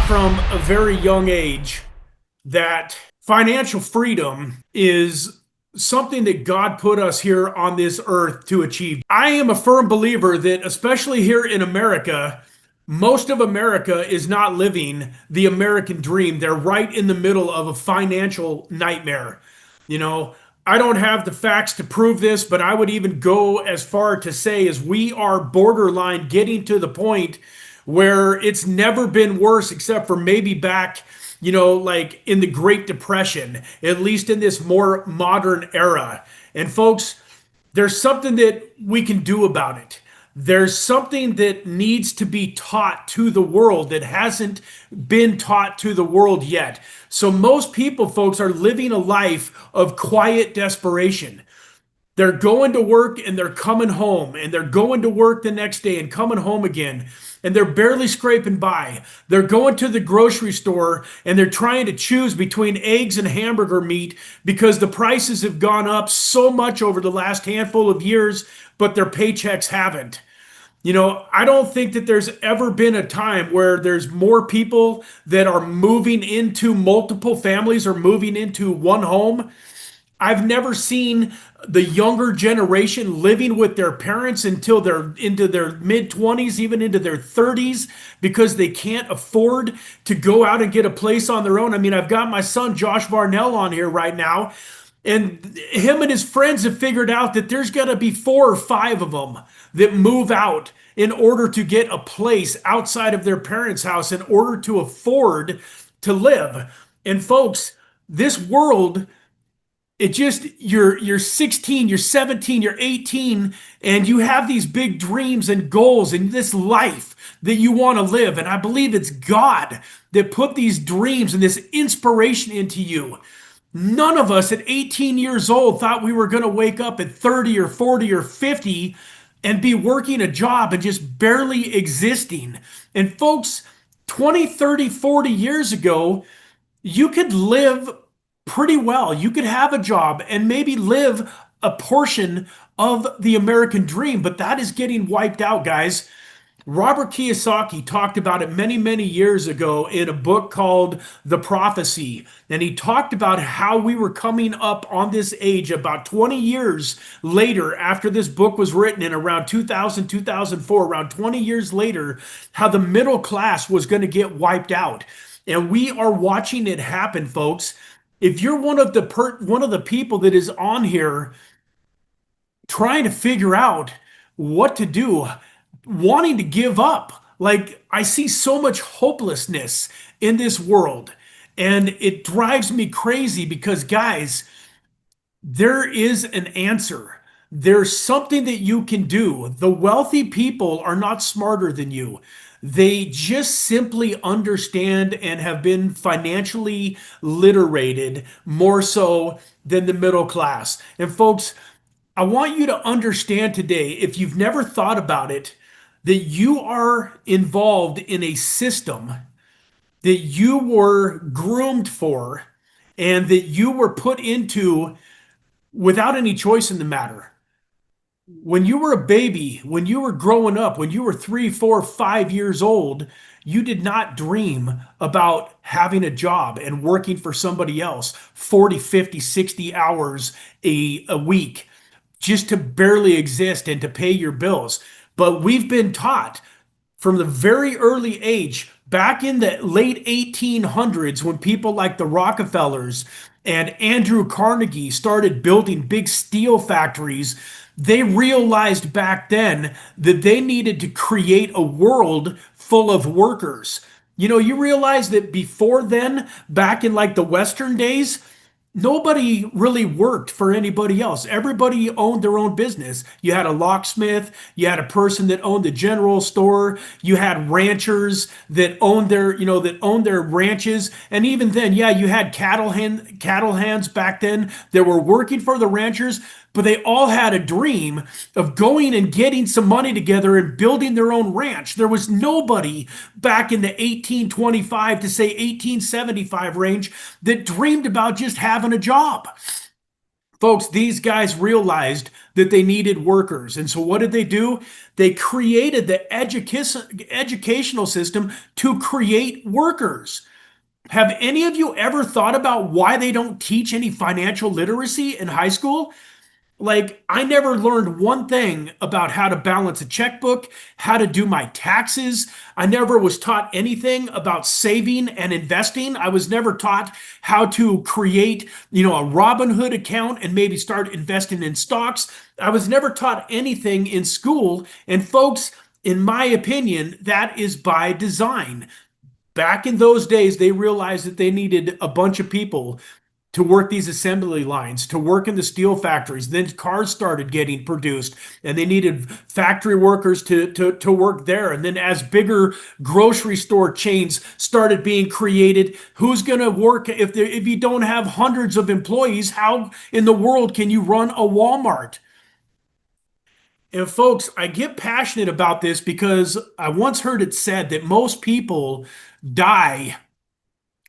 from a very young age that financial freedom is something that God put us here on this earth to achieve. I am a firm believer that, especially here in America, most of America is not living the American dream. They're right in the middle of a financial nightmare. You know, I don't have the facts to prove this, but I would even go as far to say as we are borderline getting to the point where it's never been worse except for maybe back, like in the Great Depression, at least in this more modern era. And folks, there's something that we can do about it. There's something that needs to be taught to the world that hasn't been taught to the world yet. So most people, folks, are living a life of quiet desperation. They're going to work and they're coming home, and they're going to work the next day and coming home again, and they're barely scraping by. They're going to the grocery store and they're trying to choose between eggs and hamburger meat because the prices have gone up so much over the last handful of years, but their paychecks haven't. I don't think that there's ever been a time where there's more people that are moving into multiple families or moving into one home. I've never seen the younger generation living with their parents until they're into their mid 20s, even into their 30s, because they can't afford to go out and get a place on their own. I mean, I've got my son Josh Varnell on here right now, and him and his friends have figured out that there's got to be four or five of them that move out in order to get a place outside of their parents' house in order to afford to live. And folks, this world, it just you're 16, you're 17, you're 18, and you have these big dreams and goals in this life that you want to live. And I believe it's God that put these dreams and this inspiration into you. None of us at 18 years old thought we were going to wake up at 30 or 40 or 50 and be working a job and just barely existing. And folks, 20, 30, 40 years ago, you could live pretty well. You could have a job and maybe live a portion of the American dream, but that is getting wiped out, guys. Robert Kiyosaki talked about it many, many years ago in a book called The Prophecy. And he talked about how we were coming up on this age about 20 years later after this book was written in around 2000, 2004, around 20 years later, how the middle class was going to get wiped out. And we are watching it happen, folks. If you're one of the people that is on here trying to figure out what to do, wanting to give up, like I see so much hopelessness in this world, and it drives me crazy because, guys, there is an answer. There's something that you can do. The wealthy people are not smarter than you. They just simply understand and have been financially literated more so than the middle class. And folks, I want you to understand today, if you've never thought about it, that you are involved in a system that you were groomed for and that you were put into without any choice in the matter. When you were a baby, when you were growing up, when you were 3, 4, 5 years old, you did not dream about having a job and working for somebody else 40, 50, 60 hours a week just to barely exist and to pay your bills. But we've been taught from the very early age, back in the late 1800s, when people like the Rockefellers and Andrew Carnegie started building big steel factories, they realized back then that they needed to create a world full of workers. You realize that before then, back in like the Western days, nobody really worked for anybody else. Everybody owned their own business. You had a locksmith, you had a person that owned the general store, you had ranchers that owned their ranches, and even then, yeah, you had cattle hands back then that were working for the ranchers, but they all had a dream of going and getting some money together and building their own ranch. There was nobody back in the 1825 to say 1875 range that dreamed about just having a job. Folks, these guys realized that they needed workers. And so what did they do? They created the educational system to create workers. Have any of you ever thought about why they don't teach any financial literacy in high school? Like, I never learned one thing about how to balance a checkbook, how to do my taxes. I never was taught anything about saving and investing. I was never taught how to create, a Robinhood account and maybe start investing in stocks. I was never taught anything in school. And folks, in my opinion, that is by design. Back in those days, they realized that they needed a bunch of people to work these assembly lines, to work in the steel factories. Then cars started getting produced, and they needed factory workers to work there. And then as bigger grocery store chains started being created, who's going to work if you don't have hundreds of employees? How in the world can you run a Walmart? And folks, I get passionate about this because I once heard it said that most people die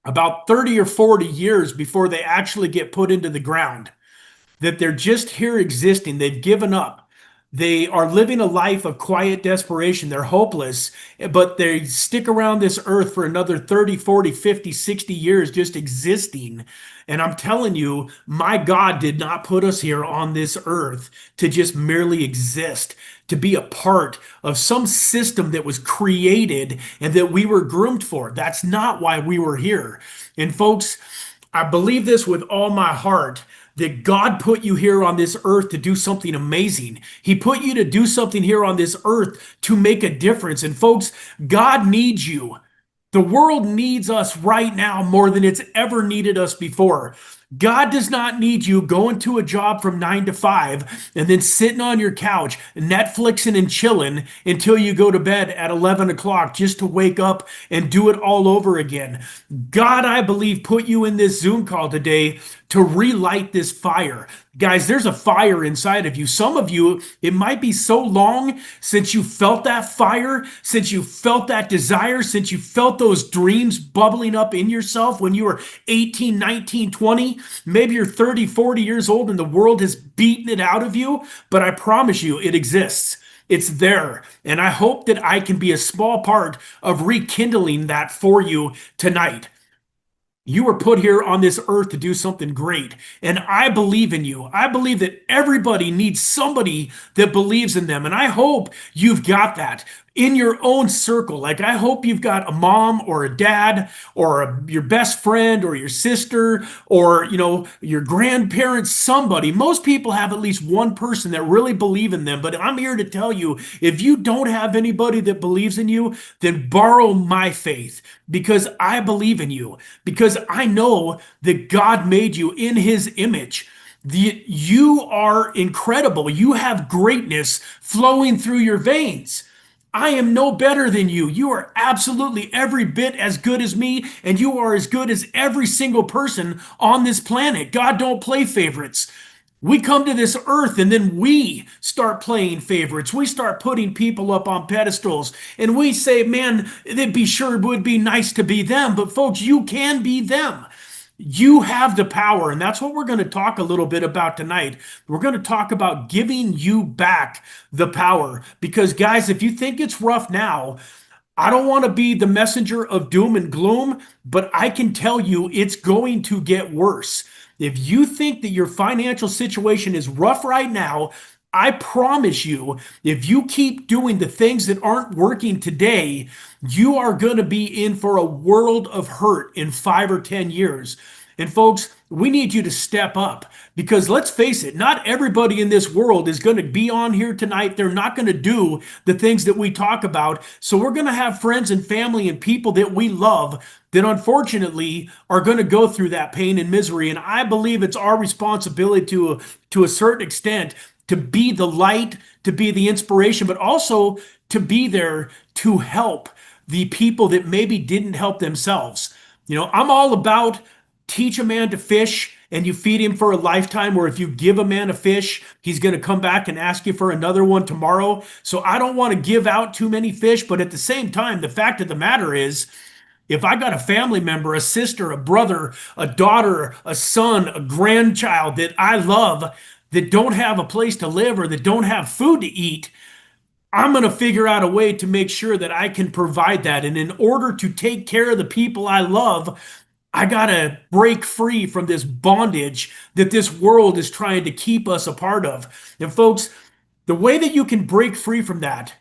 about 30 or 40 years before they actually get put into the ground, that they're just here existing. They've given up. They are living a life of quiet desperation. They're hopeless, but they stick around this earth for another 30, 40, 50, 60 years just existing. And I'm telling you, my God did not put us here on this earth to just merely exist, to be a part of some system that was created and that we were groomed for. That's not why we were here. And folks, I believe this with all my heart, that God put you here on this earth to do something amazing. He put you to do something here on this earth to make a difference. And folks, God needs you. The world needs us right now more than it's ever needed us before. God does not need you going to a job from 9 to 5 and then sitting on your couch, Netflixing and chilling until you go to bed at 11 o'clock just to wake up and do it all over again. God, I believe, put you in this Zoom call today to relight this fire. Guys, there's a fire inside of you. Some of you, it might be so long since you felt that fire, since you felt that desire, since you felt those dreams bubbling up in yourself when you were 18, 19, 20. Maybe you're 30, 40 years old and the world has beaten it out of you, but I promise you it exists. It's there. And I hope that I can be a small part of rekindling that for you tonight. You were put here on this earth to do something great. And I believe in you. I believe that everybody needs somebody that believes in them. And I hope you've got that in your own circle. Like, I hope you've got a mom or a dad or your best friend or your sister or, your grandparents, somebody. Most people have at least one person that really believe in them. But I'm here to tell you, if you don't have anybody that believes in you, then borrow my faith, because I believe in you, because I know that God made you in his image. You are incredible. You have greatness flowing through your veins. I am no better than you. You are absolutely every bit as good as me, and you are as good as every single person on this planet. God don't play favorites. We come to this earth and then we start playing favorites. We start putting people up on pedestals and we say, man, it would be nice to be them. But folks, you can be them. You have the power, and that's what we're going to talk a little bit about tonight. We're going to talk about giving you back the power. Because, guys, if you think it's rough now, I don't want to be the messenger of doom and gloom, but I can tell you it's going to get worse. If you think that your financial situation is rough right now, I promise you, if you keep doing the things that aren't working today, you are going to be in for a world of hurt in 5 or 10 years. And folks, we need you to step up, because let's face it, not everybody in this world is going to be on here tonight. They're not going to do the things that we talk about. So we're going to have friends and family and people that we love that unfortunately are going to go through that pain and misery. And I believe it's our responsibility to a certain extent to be the light, to be the inspiration, but also to be there to help the people that maybe didn't help themselves. I'm all about teach a man to fish and you feed him for a lifetime, or if you give a man a fish, he's going to come back and ask you for another one tomorrow. So I don't want to give out too many fish, but at the same time, the fact of the matter is, If I got a family member, a sister, a brother, a daughter, a son, a grandchild that I love that don't have a place to live or that don't have food to eat, I'm going to figure out a way to make sure that I can provide that. And in order to take care of the people I love, I got to break free from this bondage that this world is trying to keep us a part of. And folks, the way that you can break free from that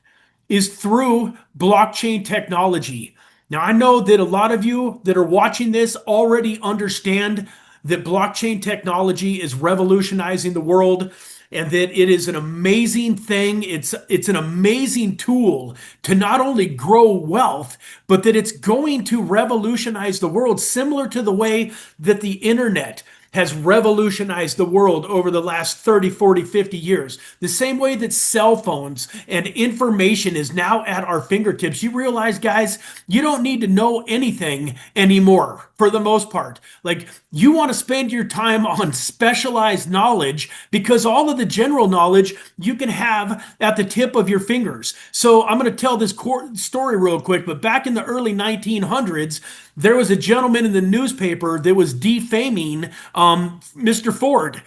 is through blockchain technology. Now, I know that a lot of you that are watching this already understand that blockchain technology is revolutionizing the world and that it is an amazing thing. It's an amazing tool to not only grow wealth, but that it's going to revolutionize the world, similar to the way that the internet has revolutionized the world over the last 30, 40, 50 years. The same way that cell phones and information is now at our fingertips. You realize, guys, you don't need to know anything anymore for the most part. Like, you want to spend your time on specialized knowledge because all of the general knowledge you can have at the tip of your fingers. So I'm going to tell this story real quick, but back in the early 1900s, there was a gentleman in the newspaper that was defaming Mr. Ford.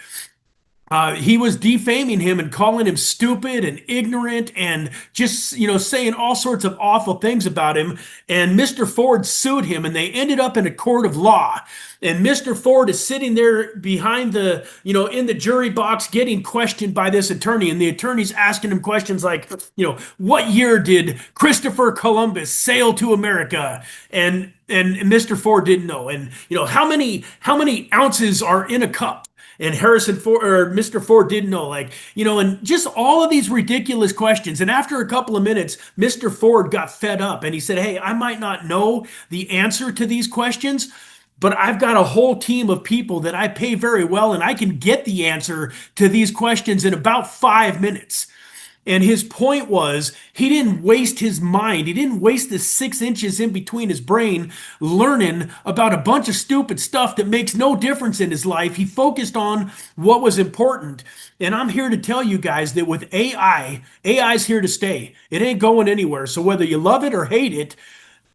He was defaming him and calling him stupid and ignorant and just, saying all sorts of awful things about him. And Mr. Ford sued him and they ended up in a court of law. And Mr. Ford is sitting there behind in the jury box getting questioned by this attorney. And the attorney's asking him questions like, what year did Christopher Columbus sail to America? And Mr. Ford didn't know. And, how many ounces are in a cup? And Harrison Ford or Mr. Ford didn't know, and just all of these ridiculous questions. And after a couple of minutes, Mr. Ford got fed up and he said, "Hey, I might not know the answer to these questions, but I've got a whole team of people that I pay very well, and I can get the answer to these questions in about 5 minutes." And his point was, he didn't waste his mind. He didn't waste the 6 inches in between his brain learning about a bunch of stupid stuff that makes no difference in his life. He focused on what was important. And I'm here to tell you guys that with AI's here to stay. It ain't going anywhere. So whether you love it or hate it,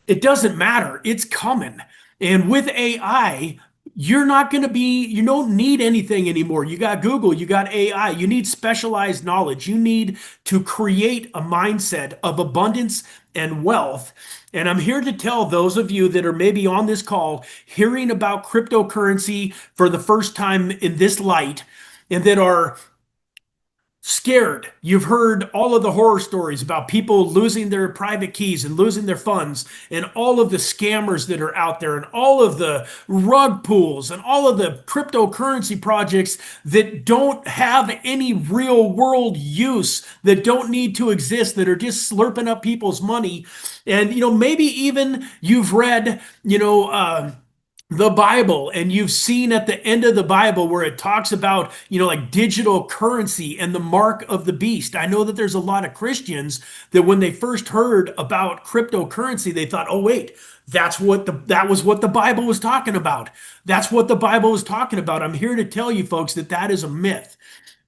it doesn't matter. It's coming. And with AI, you don't need anything anymore. You got Google, you got AI, you need specialized knowledge. You need to create a mindset of abundance and wealth. And I'm here to tell those of you that are maybe on this call hearing about cryptocurrency for the first time in this light and that are scared. You've heard all of the horror stories about people losing their private keys and losing their funds and all of the scammers that are out there and all of the rug pools and all of the cryptocurrency projects that don't have any real world use, that don't need to exist, that are just slurping up people's money. And, maybe even you've read, the Bible, and you've seen at the end of the Bible where it talks about, like digital currency and the mark of the beast. I know that there's a lot of Christians that when they first heard about cryptocurrency, they thought, oh, wait, that was what the Bible was talking about. That's what the Bible was talking about. I'm here to tell you folks that that is a myth.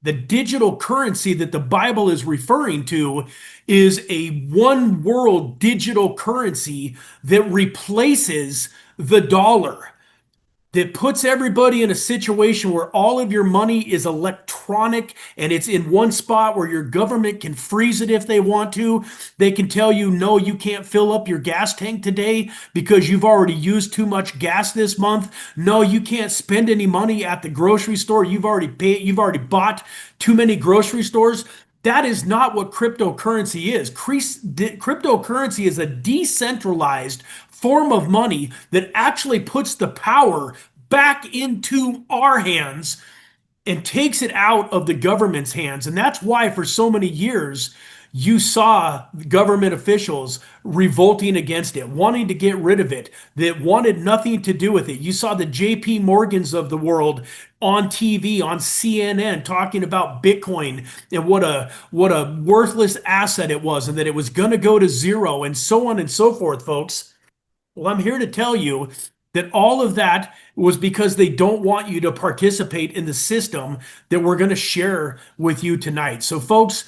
The digital currency that the Bible is referring to is a one world digital currency that replaces the dollar, that puts everybody in a situation where all of your money is electronic and it's in one spot where your government can freeze it if they want to. They can tell you, no, you can't fill up your gas tank today because you've already used too much gas this month. No, you can't spend any money at the grocery store. You've already bought too many grocery stores. That is not what cryptocurrency is. Cryptocurrency is a decentralized form of money that actually puts the power back into our hands and takes it out of the government's hands. And that's why for so many years, you saw government officials revolting against it, wanting to get rid of it, that wanted nothing to do with it. You saw the JP Morgans of the world on TV, on CNN, talking about Bitcoin and what a worthless asset it was and that it was going to go to zero and so on and so forth, folks. Well, I'm here to tell you that all of that was because they don't want you to participate in the system that we're going to share with you tonight. So, folks,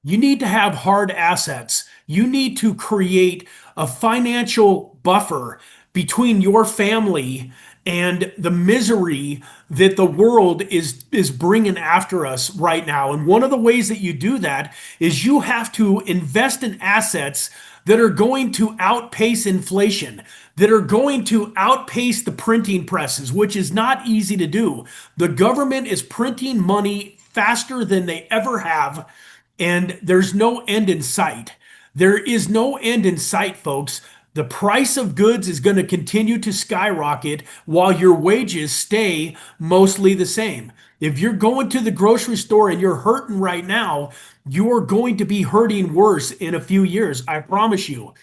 you need to have hard assets You need to create a financial buffer between your family and the misery that the world is bringing after us right now. And one of the ways that you do that is you have to invest in assets that are going to outpace inflation, that are going to outpace the printing presses, which is not easy to do. The government is printing money faster than they ever have, and there's no end in sight. There is no end in sight, folks. The price of goods is going to continue to skyrocket while your wages stay mostly the same. If you're going to the grocery store and you're hurting right now, you're going to be hurting worse in a few years. I promise you.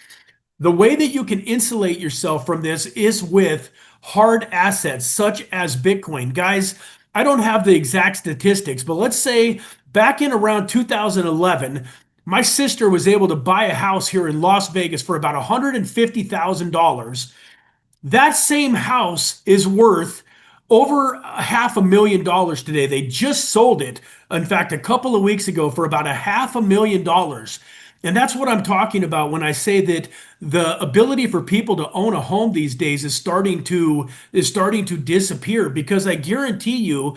The way that you can insulate yourself from this is with hard assets such as Bitcoin. Guys, I don't have the exact statistics, but let's say back in around 2011, my sister was able to buy a house here in Las Vegas for about $150,000. That same house is worth over a $500,000 today. They just sold it, in fact, a couple of weeks ago for about a $500,000. And that's what I'm talking about when I say that the ability for people to own a home these days is starting to disappear, because I guarantee you,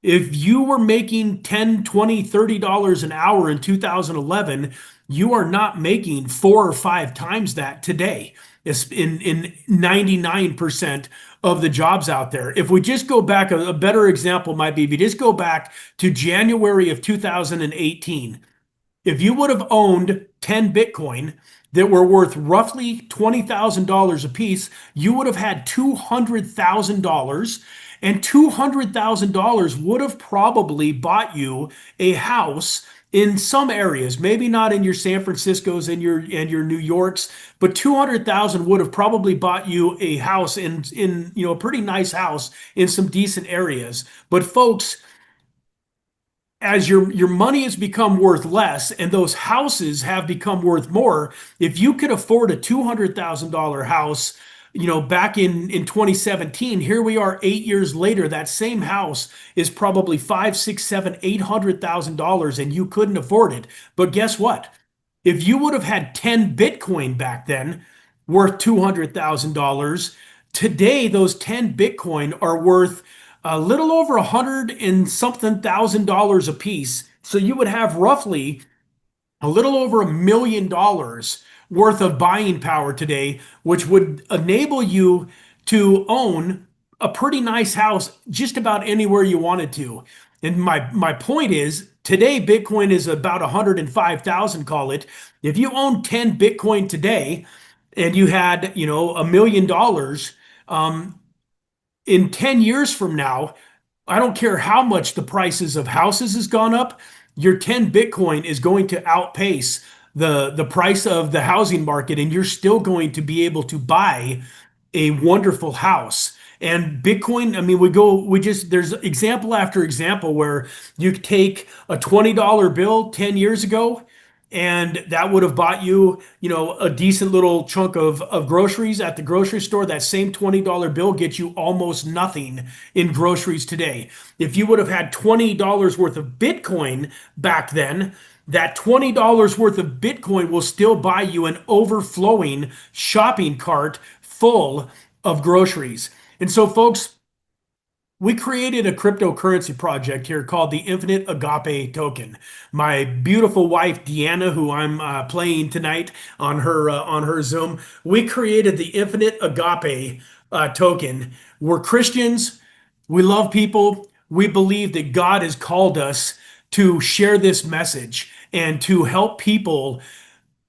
if you were making 10, 20, $30 an hour in 2011, you are not making 4 or 5 times that today. In 99% of the jobs out there. If we just go back, a better example might be if you just go back to January of 2018. If you would have owned 10 Bitcoin that were worth roughly $20,000 a piece, you would have had $200,000, and $200,000 would have probably bought you a house in some areas, maybe not in your San Franciscos and your New Yorks, but 200,000 would have probably bought you a house in a pretty nice house in some decent areas. But folks, as your money has become worth less and those houses have become worth more, if you could afford a $200,000 house, back in 2017, here we are 8 years later, that same house is probably five, six, seven, $800,000, and you couldn't afford it. But guess what? If you would have had 10 Bitcoin back then worth $200,000, today those 10 Bitcoin are worth a little over 100 and something thousand a piece. So you would have roughly a little over $1 million worth of buying power today, which would enable you to own a pretty nice house just about anywhere you wanted to. And my point is, today Bitcoin is about 105,000, call it. If you own 10 Bitcoin today and you had, $1 million, in 10 years from now, I don't care how much the prices of houses has gone up, your 10 Bitcoin is going to outpace the price of the housing market, and you're still going to be able to buy a wonderful house. And Bitcoin, I mean, there's example after example where you take a $20 bill 10 years ago, and that would have bought you, a decent little chunk of groceries at the grocery store. That same $20 bill gets you almost nothing in groceries today. If you would have had $20 worth of Bitcoin back then, that $20 worth of Bitcoin will still buy you an overflowing shopping cart full of groceries. And so, folks, we created a cryptocurrency project here called the Infinite Agape Token. My beautiful wife Deanna, who I'm playing tonight on her Zoom, we created the Infinite Agape Token. We're Christians. We love people. We believe that God has called us to share this message and to help people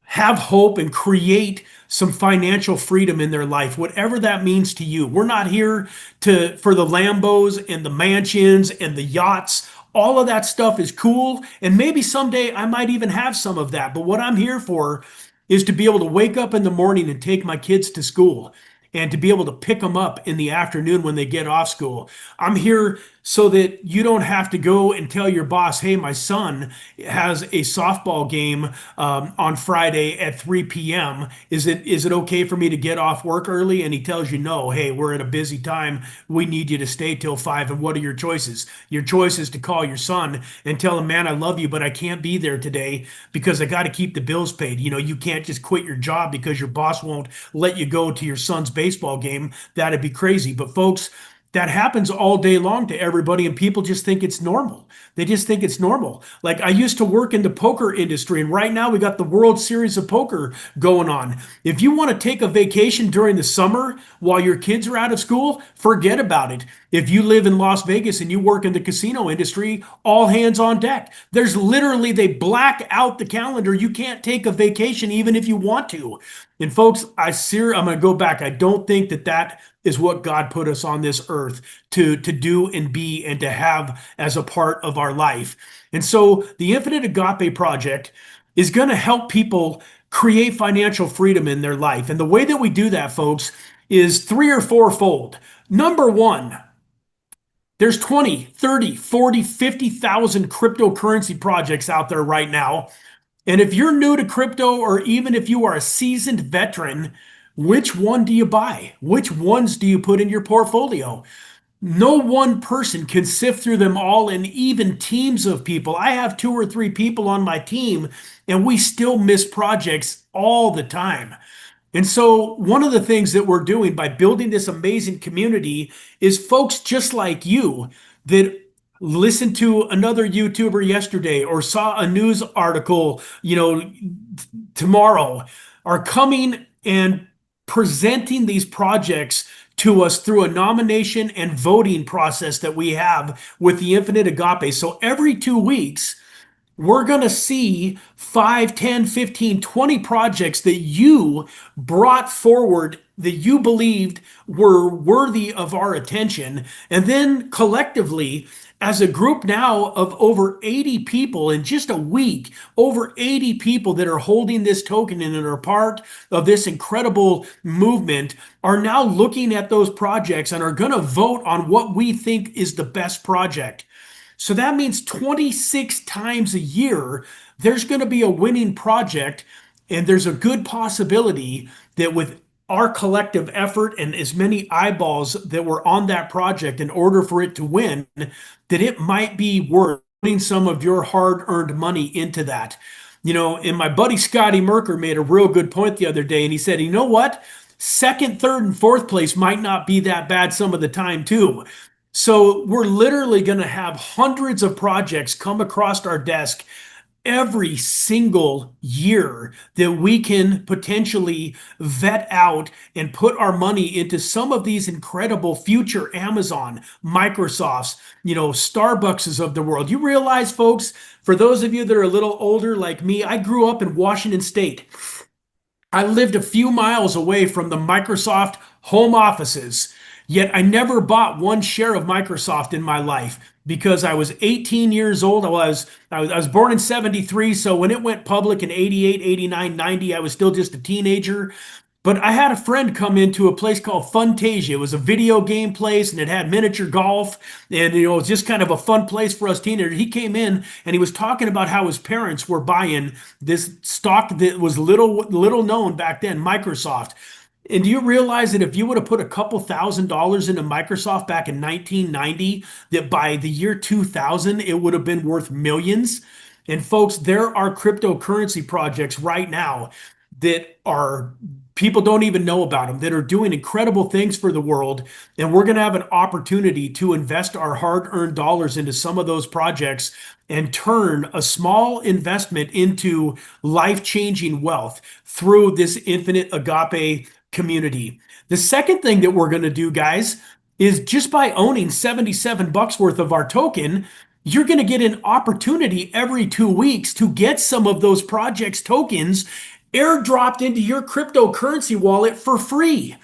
have hope and create some financial freedom in their life, whatever that means to you. We're not here for the Lambos and the mansions and the yachts. All of that stuff is cool, and maybe someday I might even have some of that. But what I'm here for is to be able to wake up in the morning and take my kids to school, and to be able to pick them up in the afternoon when they get off school. I'm here so that you don't have to go and tell your boss, hey, my son has a softball game on Friday at 3 p.m. Is it okay for me to get off work early? And he tells you, no, hey, we're at a busy time. We need you to stay till 5. And what are your choices? Your choice is to call your son and tell him, man, I love you, but I can't be there today because I got to keep the bills paid. You can't just quit your job because your boss won't let you go to your son's baseball game. That'd be crazy. But folks, that happens all day long to everybody, and people just think it's normal. They just think it's normal. Like I used to work in the poker industry, and right now we got the World Series of Poker going on. If you want to take a vacation during the summer while your kids are out of school, forget about it. If you live in Las Vegas and you work in the casino industry, all hands on deck. There's literally, they black out the calendar. You can't take a vacation even if you want to. And folks, I'm going to go back. I don't think that is what God put us on this earth to do and be and to have as a part of our life. And so the Infinite Agape Project is going to help people create financial freedom in their life. And the way that we do that, folks, is 3 or 4-fold. Number one, there's 20, 30, 40, 50,000 cryptocurrency projects out there right now. And if you're new to crypto, or even if you are a seasoned veteran, which one do you buy? Which ones do you put in your portfolio? No one person can sift through them all, and even teams of people. I have 2 or 3 people on my team, and we still miss projects all the time. And so, one of the things that we're doing by building this amazing community is folks just like you that listened to another YouTuber yesterday or saw a news article, tomorrow, are coming and presenting these projects to us through a nomination and voting process that we have with the Infinite Agape. So every 2 weeks, we're going to see 5, 10, 15, 20 projects that you brought forward that you believed were worthy of our attention. And then collectively, as a group now of over 80 people in just a week, over 80 people that are holding this token and are part of this incredible movement are now looking at those projects and are going to vote on what we think is the best project. So that means 26 times a year, there's going to be a winning project. And there's a good possibility that with our collective effort and as many eyeballs that were on that project in order for it to win, that it might be worth putting some of your hard-earned money into that. And my buddy Scotty Merker made a real good point the other day, and he said, you know what? Second, third, and fourth place might not be that bad some of the time too. So we're literally going to have hundreds of projects come across our desk every single year that we can potentially vet out and put our money into some of these incredible future Amazon, Microsofts, Starbuckses of the world. You realize, folks, for those of you that are a little older like me, I grew up in Washington State. I lived a few miles away from the Microsoft home offices, yet I never bought one share of Microsoft in my life because I was 18 years old. I was born in 73, so when it went public in 88, 89, 90, I was still just a teenager. But I had a friend come into a place called Funtasia. It was a video game place and it had miniature golf. And, it was just kind of a fun place for us teenagers. He came in and he was talking about how his parents were buying this stock that was little known back then, Microsoft. And do you realize that if you would have put a couple $1,000s into Microsoft back in 1990, that by the year 2000, it would have been worth millions? And folks, there are cryptocurrency projects right now that are people don't even know about them, that are doing incredible things for the world. And we're going to have an opportunity to invest our hard-earned dollars into some of those projects and turn a small investment into life-changing wealth through this Infinite Agape community. The second thing that we're going to do, guys, is just by owning $77 worth of our token, you're going to get an opportunity every 2 weeks to get some of those projects tokens airdropped into your cryptocurrency wallet for free.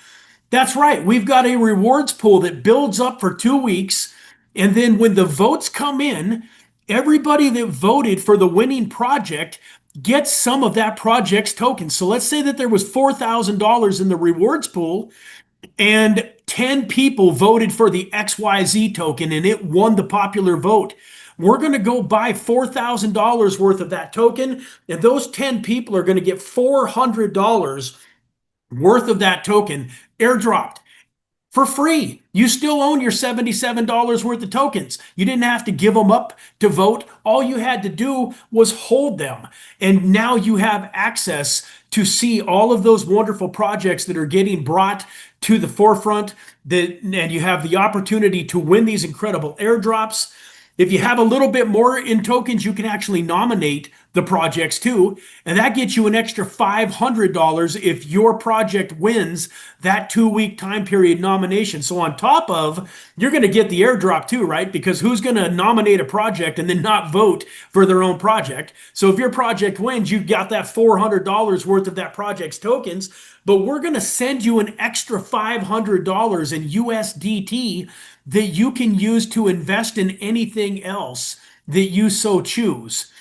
That's right. We've got a rewards pool that builds up for 2 weeks. And then when the votes come in, everybody that voted for the winning project gets some of that project's tokens. So let's say that there was $4,000 in the rewards pool, and 10 people voted for the XYZ token and it won the popular vote. We're going to go buy $4,000 worth of that token, and those 10 people are going to get $400 worth of that token airdropped for free. You still own your $77 worth of tokens. You didn't have to give them up to vote. All you had to do was hold them. And now you have access to see all of those wonderful projects that are getting brought to the forefront, and you have the opportunity to win these incredible airdrops. If you have a little bit more in tokens, you can actually nominate the projects too, and that gets you an extra $500 if your project wins that 2-week time period nomination. So on top of, you're going to get the airdrop too, right? Because who's going to nominate a project and then not vote for their own project? So if your project wins, you got that $400 worth of that project's tokens, but we're going to send you an extra $500 in USDT that you can use to invest in anything else that you so choose.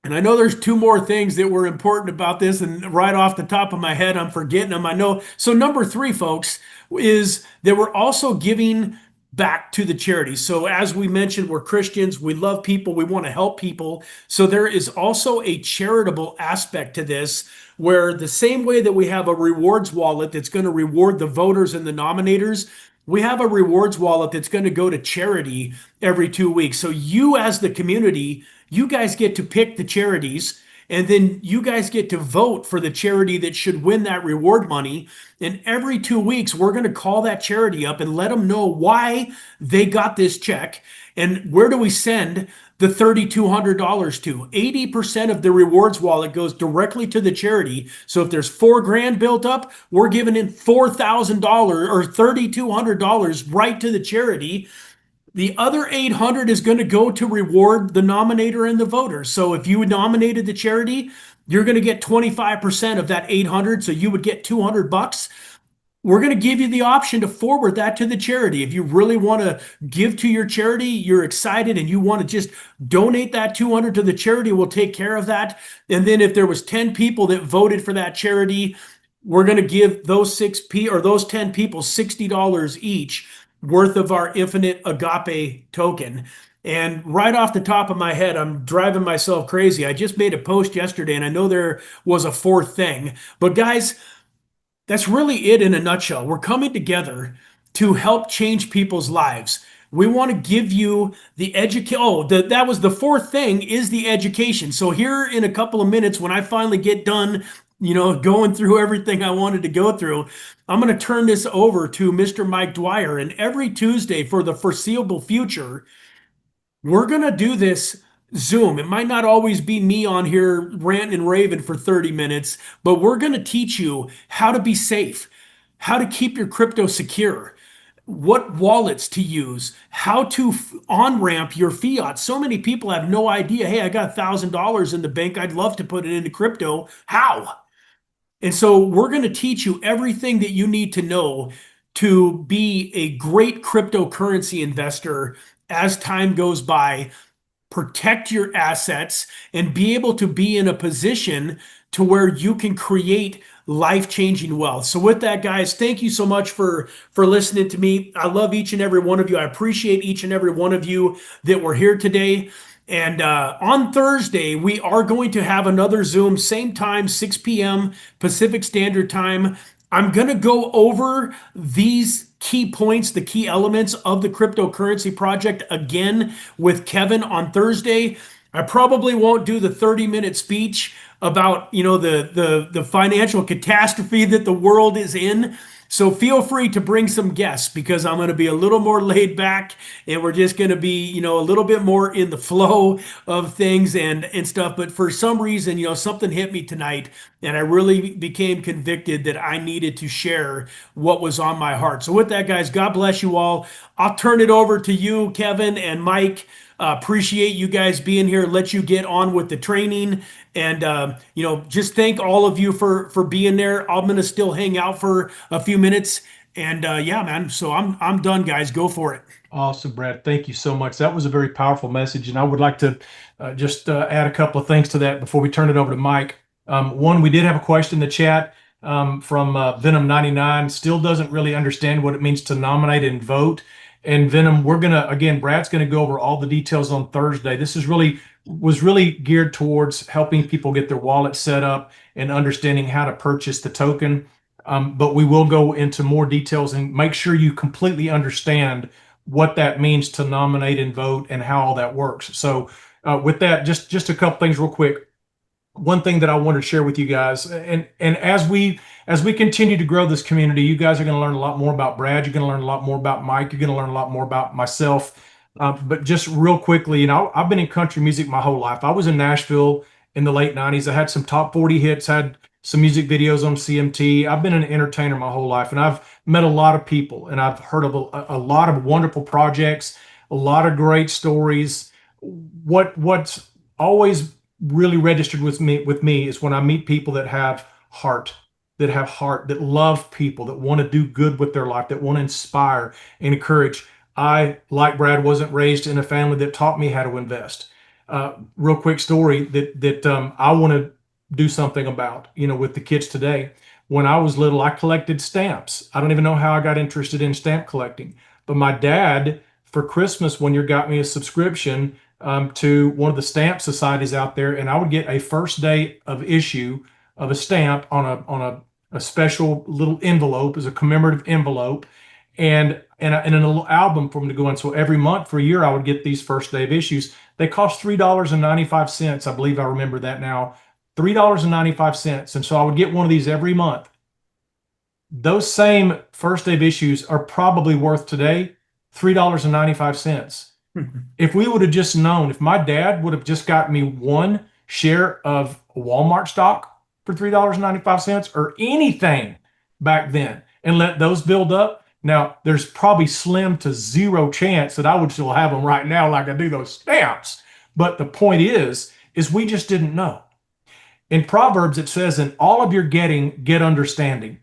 And I know there's two more things that were important about this, and right off the top of my head, I'm forgetting them. I know. So number 3, folks, is that we're also giving back to the charities. So as we mentioned, we're Christians, we love people, we want to help people. So there is also a charitable aspect to this, where the same way that we have a rewards wallet that's going to reward the voters and the nominators, we have a rewards wallet that's going to go to charity every 2 weeks. So you, as the community, you guys get to pick the charities, and then you guys get to vote for the charity that should win that reward money. And every 2 weeks, we're going to call that charity up and let them know why they got this check and where do we send the $3,200 to. 80% of the rewards wallet goes directly to the charity. So if there's $4,000 built up, we're giving in $4,000 or $3,200 right to the charity. The other $800 is going to go to reward the nominator and the voters. So if you nominated the charity, you're going to get 25% of that $800. So you would get $200. We're going to give you the option to forward that to the charity. If you really want to give to your charity, you're excited and you want to just donate that $200 to the charity, we'll take care of that. And then if there was 10 people that voted for that charity, we're going to give those 10 people $60 each worth of our infinite Agape token. And right off the top of my head, I'm driving myself crazy. I just made a post yesterday, and I know there was a fourth thing. But guys, that's really it in a nutshell. We're coming together to help change people's lives. We want to give you the education. Oh, that was the fourth thing, is the education. So here in a couple of minutes, when I finally get done, going through everything I wanted to go through, I'm going to turn this over to Mr. Mike Dwyer. And every Tuesday for the foreseeable future, we're going to do this Zoom. It might not always be me on here ranting and raving for 30 minutes, but we're going to teach you how to be safe, how to keep your crypto secure, what wallets to use, how to on-ramp your fiat. So many people have no idea, hey, I got $1,000 in the bank, I'd love to put it into crypto. How? And so we're going to teach you everything that you need to know to be a great cryptocurrency investor as time goes by, protect your assets, and be able to be in a position to where you can create life-changing wealth. So with that, guys, thank you so much for listening to me. I love each and every one of you. I appreciate each and every one of you that were here today. And on Thursday, we are going to have another Zoom, same time, 6 p.m. Pacific Standard Time. I'm going to go over these key points, the key elements of the cryptocurrency project again with Kevin on Thursday. I probably won't do the 30-minute speech about, the financial catastrophe that the world is in. So feel free to bring some guests, because I'm going to be a little more laid back, and we're just going to be, a little bit more in the flow of things and stuff. But for some reason, something hit me tonight, and I really became convicted that I needed to share what was on my heart. So with that, guys, God bless you all. I'll turn it over to you, Kevin and Mike. Appreciate you guys being here. Let you get on with the training, and just thank all of you for being there. I'm gonna still hang out for a few minutes, and yeah, man. So I'm done, guys. Go for it. Awesome, Brad. Thank you so much. That was a very powerful message, and I would like to just add a couple of things to that before we turn it over to Mike. One, we did have a question in the chat. from Venom 99 still doesn't really understand what it means to nominate and vote. And Venom, again, Brad's gonna go over all the details on Thursday. This is really was really geared towards helping people get their wallet set up and understanding how to purchase the token. But we will go into more details and make sure you completely understand what that means to nominate and vote and how all that works. So with that, just a couple things real quick. One thing that I wanted to share with you guys, and as we continue to grow this community, you guys are going to learn a lot more about Brad. You're going to learn a lot more about Mike. You're going to learn a lot more about myself. But just real quickly, I've been in country music my whole life. I was in Nashville in the late 90s. I had some top 40 hits, had some music videos on CMT. I've been an entertainer my whole life, and I've met a lot of people, and I've heard of a lot of wonderful projects, a lot of great stories. What's always really registered with me is when I meet people that have heart, that love people, that want to do good with their life, that want to inspire and encourage. I, like Brad, wasn't raised in a family that taught me how to invest. Real quick story that I want to do something about, with the kids today. When I was little, I collected stamps. I don't even know how I got interested in stamp collecting, but my dad for Christmas one year got me a subscription to one of the stamp societies out there, and I would get a first day of issue of a stamp on a special little envelope as a commemorative envelope, and a little album for them to go in. So every month for a year, I would get these first day of issues. They cost $3.95. I believe I remember that now. $3.95. And so I would get one of these every month. Those same first day of issues are probably worth today $3.95. If we would have just known, if my dad would have just got me one share of Walmart stock for $3.95 or anything back then and let those build up, now there's probably slim to zero chance that I would still have them right now like I do those stamps. But the point is we just didn't know. In Proverbs, it says, in all of your getting, get understanding.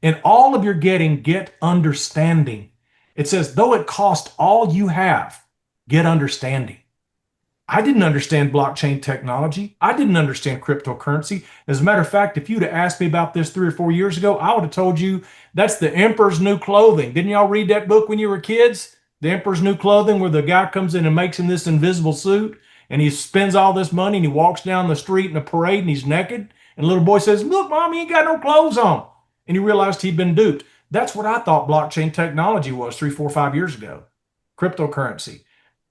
In all of your getting, get understanding. It says, though it cost all you have, get understanding. I didn't understand blockchain technology. I didn't understand cryptocurrency. As a matter of fact, if you'd have asked me about this 3 or 4 years ago, I would have told you that's the emperor's new clothing. Didn't y'all read that book when you were kids? The Emperor's New Clothing, where the guy comes in and makes him this invisible suit and he spends all this money and he walks down the street in a parade and he's naked. And the little boy says, look, mom, he ain't got no clothes on. And he realized he'd been duped. That's what I thought blockchain technology was 3, 4, 5 years ago. Cryptocurrency.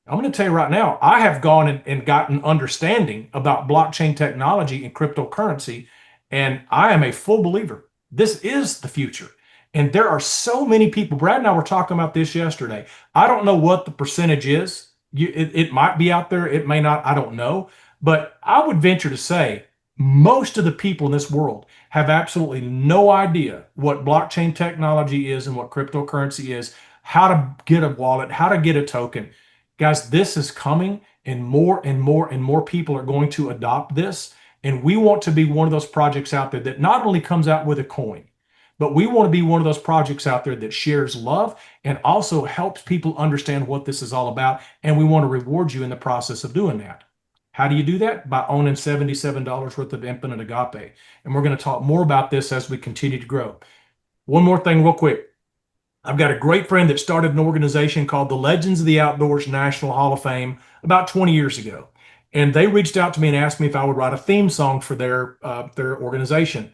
I'm going to tell you right now, I have gone and gotten understanding about blockchain technology and cryptocurrency, and I am a full believer. This is the future. And there are so many people. Brad and I were talking about this yesterday. I don't know what the percentage is. It might be out there. It may not. I don't know. But I would venture to say most of the people in this world have absolutely no idea what blockchain technology is and what cryptocurrency is, how to get a wallet, how to get a token. Guys, this is coming, and more and more and more people are going to adopt this. And we want to be one of those projects out there that not only comes out with a coin, but we want to be one of those projects out there that shares love and also helps people understand what this is all about. And we want to reward you in the process of doing that. How do you do that? By owning $77 worth of Infinite Agape. And we're going to talk more about this as we continue to grow. One more thing real quick. I've got a great friend that started an organization called the Legends of the Outdoors National Hall of Fame about 20 years ago. And they reached out to me and asked me if I would write a theme song for their organization.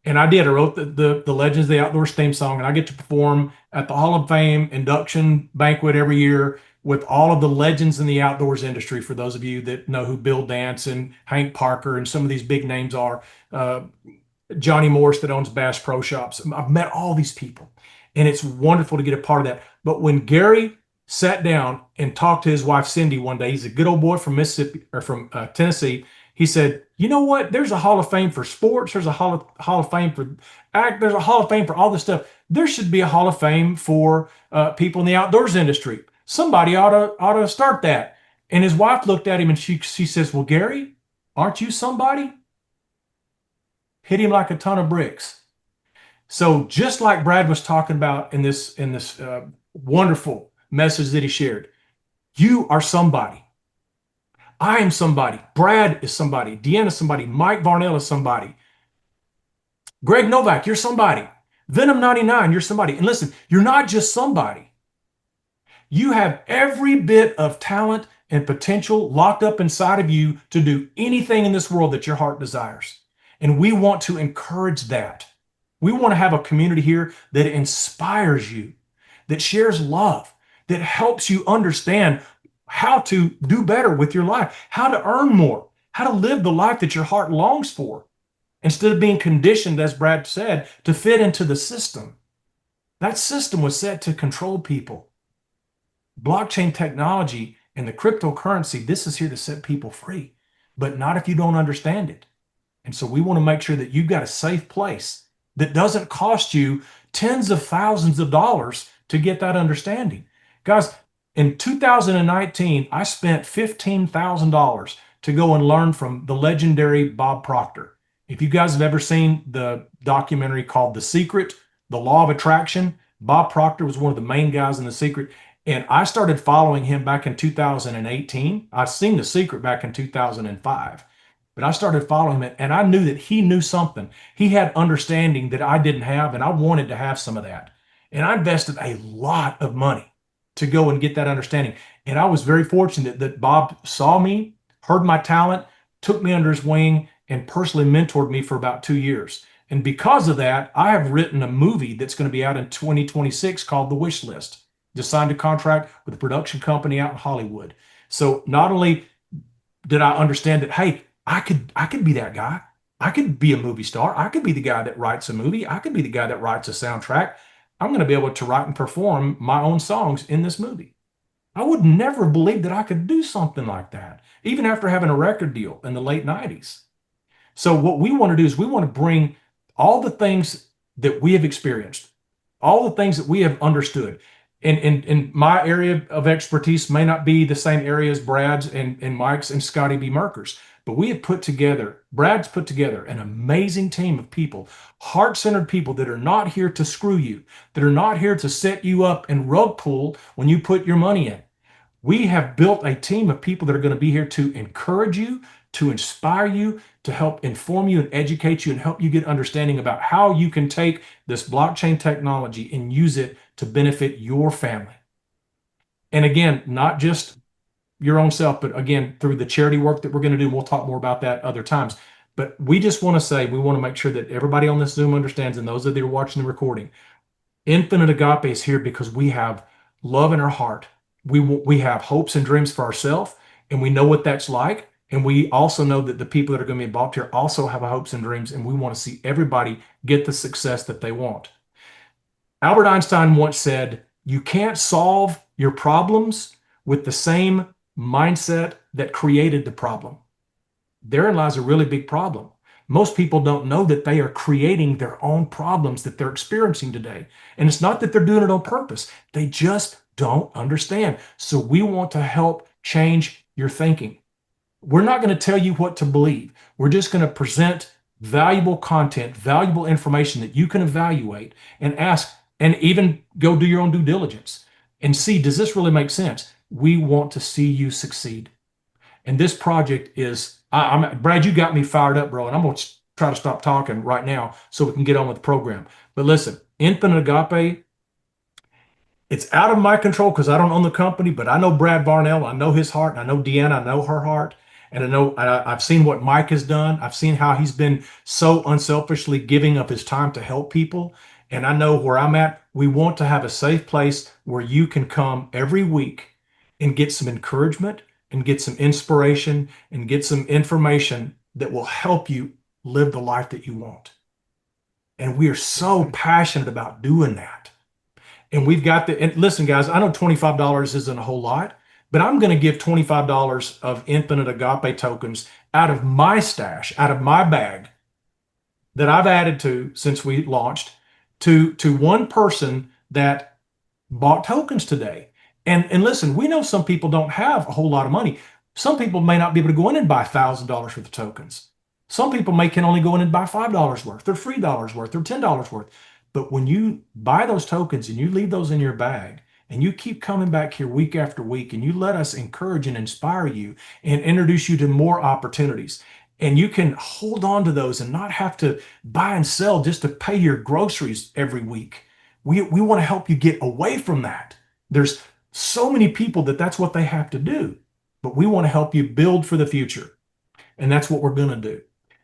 And I did. I wrote the Legends of the Outdoors theme song, and I get to perform at the Hall of Fame induction banquet every year with all of the legends in the outdoors industry. For those of you that know who Bill Dance and Hank Parker and some of these big names are, Johnny Morris that owns Bass Pro Shops. I've met all these people, and it's wonderful to get a part of that. But when Gary sat down and talked to his wife Cindy one day, he's a good old boy from Mississippi or from Tennessee. He said, you know what? There's a Hall of Fame for sports. There's a Hall of Fame for act. There's a Hall of Fame for all this stuff. There should be a Hall of Fame for people in the outdoors industry. Somebody ought to start that. And his wife looked at him and she says, well, Gary, aren't you somebody? Hit him like a ton of bricks. So just like Brad was talking about in this wonderful message that he shared, you are somebody. I am somebody. Brad is somebody. Deanna is somebody. Mike Varnell is somebody. Greg Novak, you're somebody. Venom 99, you're somebody. And listen, you're not just somebody. You have every bit of talent and potential locked up inside of you to do anything in this world that your heart desires. And we want to encourage that. We want to have a community here that inspires you, that shares love, that helps you understand how to do better with your life, how to earn more, how to live the life that your heart longs for, instead of being conditioned, as Brad said, to fit into the system. That system was set to control people. Blockchain technology and the cryptocurrency, this is here to set people free, but not if you don't understand it. And so we want to make sure that you've got a safe place that doesn't cost you tens of thousands of dollars to get that understanding. Guys, in 2019, I spent $15,000 to go and learn from the legendary Bob Proctor. If you guys have ever seen the documentary called The Secret, The Law of Attraction, Bob Proctor was one of the main guys in The Secret. And I started following him back in 2018. I'd seen The Secret back in 2005, but I started following him and I knew that he knew something. He had understanding that I didn't have, and I wanted to have some of that. And I invested a lot of money to go and get that understanding. And I was very fortunate that Bob saw me, heard my talent, took me under his wing, and personally mentored me for about 2 years. And because of that, I have written a movie that's going to be out in 2026 called The Wish List. Just signed a contract with a production company out in Hollywood. So not only did I understand that, hey, I could be that guy. I could be a movie star. I could be the guy that writes a movie. I could be the guy that writes a soundtrack. I'm going to be able to write and perform my own songs in this movie. I would never believe that I could do something like that, even after having a record deal in the late 90s. So what we want to do is we want to bring all the things that we have experienced, all the things that we have understood. And my area of expertise may not be the same area as Brad's and Mike's and Scotty B. Merker's, but Brad's put together an amazing team of people, heart-centered people that are not here to screw you, that are not here to set you up and rug pull when you put your money in. We have built a team of people that are going to be here to encourage you, to inspire you, to help inform you and educate you and help you get understanding about how you can take this blockchain technology and use it to benefit your family. And again, not just your own self, but again, through the charity work that we're going to do. We'll talk more about that other times. But we just want to say, we want to make sure that everybody on this Zoom understands, and those that are watching the recording, Infinite Agape is here because we have love in our heart. We have hopes and dreams for ourselves, and we know what that's like. And we also know that the people that are going to be involved here also have hopes and dreams, and we want to see everybody get the success that they want. Albert Einstein once said, you can't solve your problems with the same mindset that created the problem. Therein lies a really big problem. Most people don't know that they are creating their own problems that they're experiencing today. And it's not that they're doing it on purpose. They just don't understand. So we want to help change your thinking. We're not going to tell you what to believe. We're just going to present valuable content, valuable information that you can evaluate and ask, and even go do your own due diligence and see, does this really make sense? We want to see you succeed. And this project is, Brad, you got me fired up, bro. And I'm going to try to stop talking right now so we can get on with the program. But listen, Infinite Agape, it's out of my control because I don't own the company, but I know Brad Varnell. I know his heart. And I know Deanna. I know her heart. And I've seen what Mike has done. I've seen how he's been so unselfishly giving up his time to help people. And I know where I'm at. We want to have a safe place where you can come every week and get some encouragement and get some inspiration and get some information that will help you live the life that you want. And we are so passionate about doing that. And we've got and listen, guys, I know $25 isn't a whole lot, but I'm going to give $25 of Infinite Agape tokens out of my stash, out of my bag that I've added to since we launched to one person that bought tokens today. And listen, we know some people don't have a whole lot of money. Some people may not be able to go in and buy $1,000 worth of tokens. Some people can only go in and buy $5 worth or $3 worth or $10 worth. But when you buy those tokens and you leave those in your bag and you keep coming back here week after week and you let us encourage and inspire you and introduce you to more opportunities, and you can hold on to those and not have to buy and sell just to pay your groceries every week. We want to help you get away from that. There's so many people that's what they have to do, but we want to help you build for the future. And that's what we're going to do.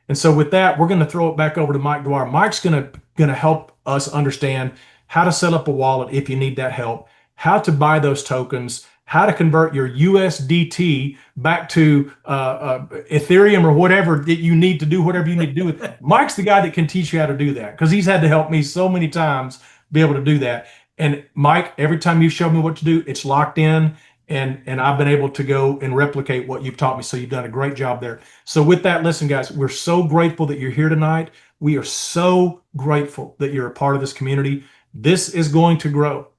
And so with that, we're going to throw it back over to Mike Dwyer. Mike's going to help us understand how to set up a wallet if you need that help, how to buy those tokens, how to convert your USDT back to Ethereum or whatever that you need to do, whatever you need to do with. Mike's the guy that can teach you how to do that because he's had to help me so many times be able to do that. And Mike, every time you show me what to do, it's locked in. And I've been able to go and replicate what you've taught me. So you've done a great job there. So with that, listen, guys, we're so grateful that you're here tonight. We are so grateful that you're a part of this community. This is going to grow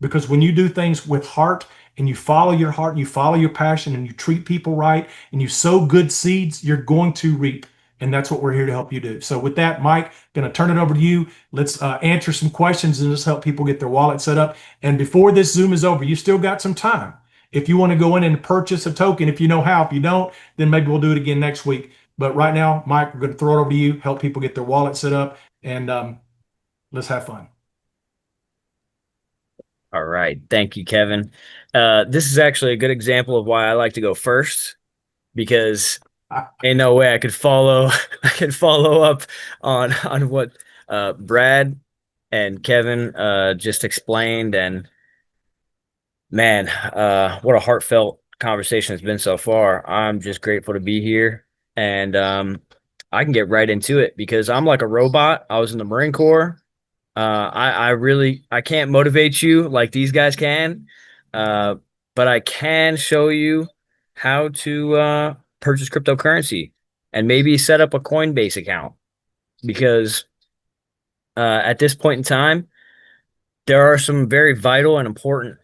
because when you do things with heart and you follow your heart and you follow your passion and you treat people right and you sow good seeds, you're going to reap. And that's what we're here to help you do. So with that, Mike, going to turn it over to you. Let's answer some questions and just help people get their wallet set up. And before this Zoom is over, you still got some time. If you want to go in and purchase a token, if you know how, if you don't, then maybe we'll do it again next week. But right now, Mike, we're going to throw it over to you, help people get their wallet set up, and let's have fun. All right. Thank you, Kevin. This is actually a good example of why I like to go first because ain't no way I could follow up on what Brad and Kevin just explained. And man, what a heartfelt conversation it's been so far. I'm just grateful to be here. And I can get right into it because I'm like a robot. I was in the Marine Corps. I can't motivate you like these guys can, but I can show you how to purchase cryptocurrency and maybe set up a Coinbase account because at this point in time, there are some very vital and important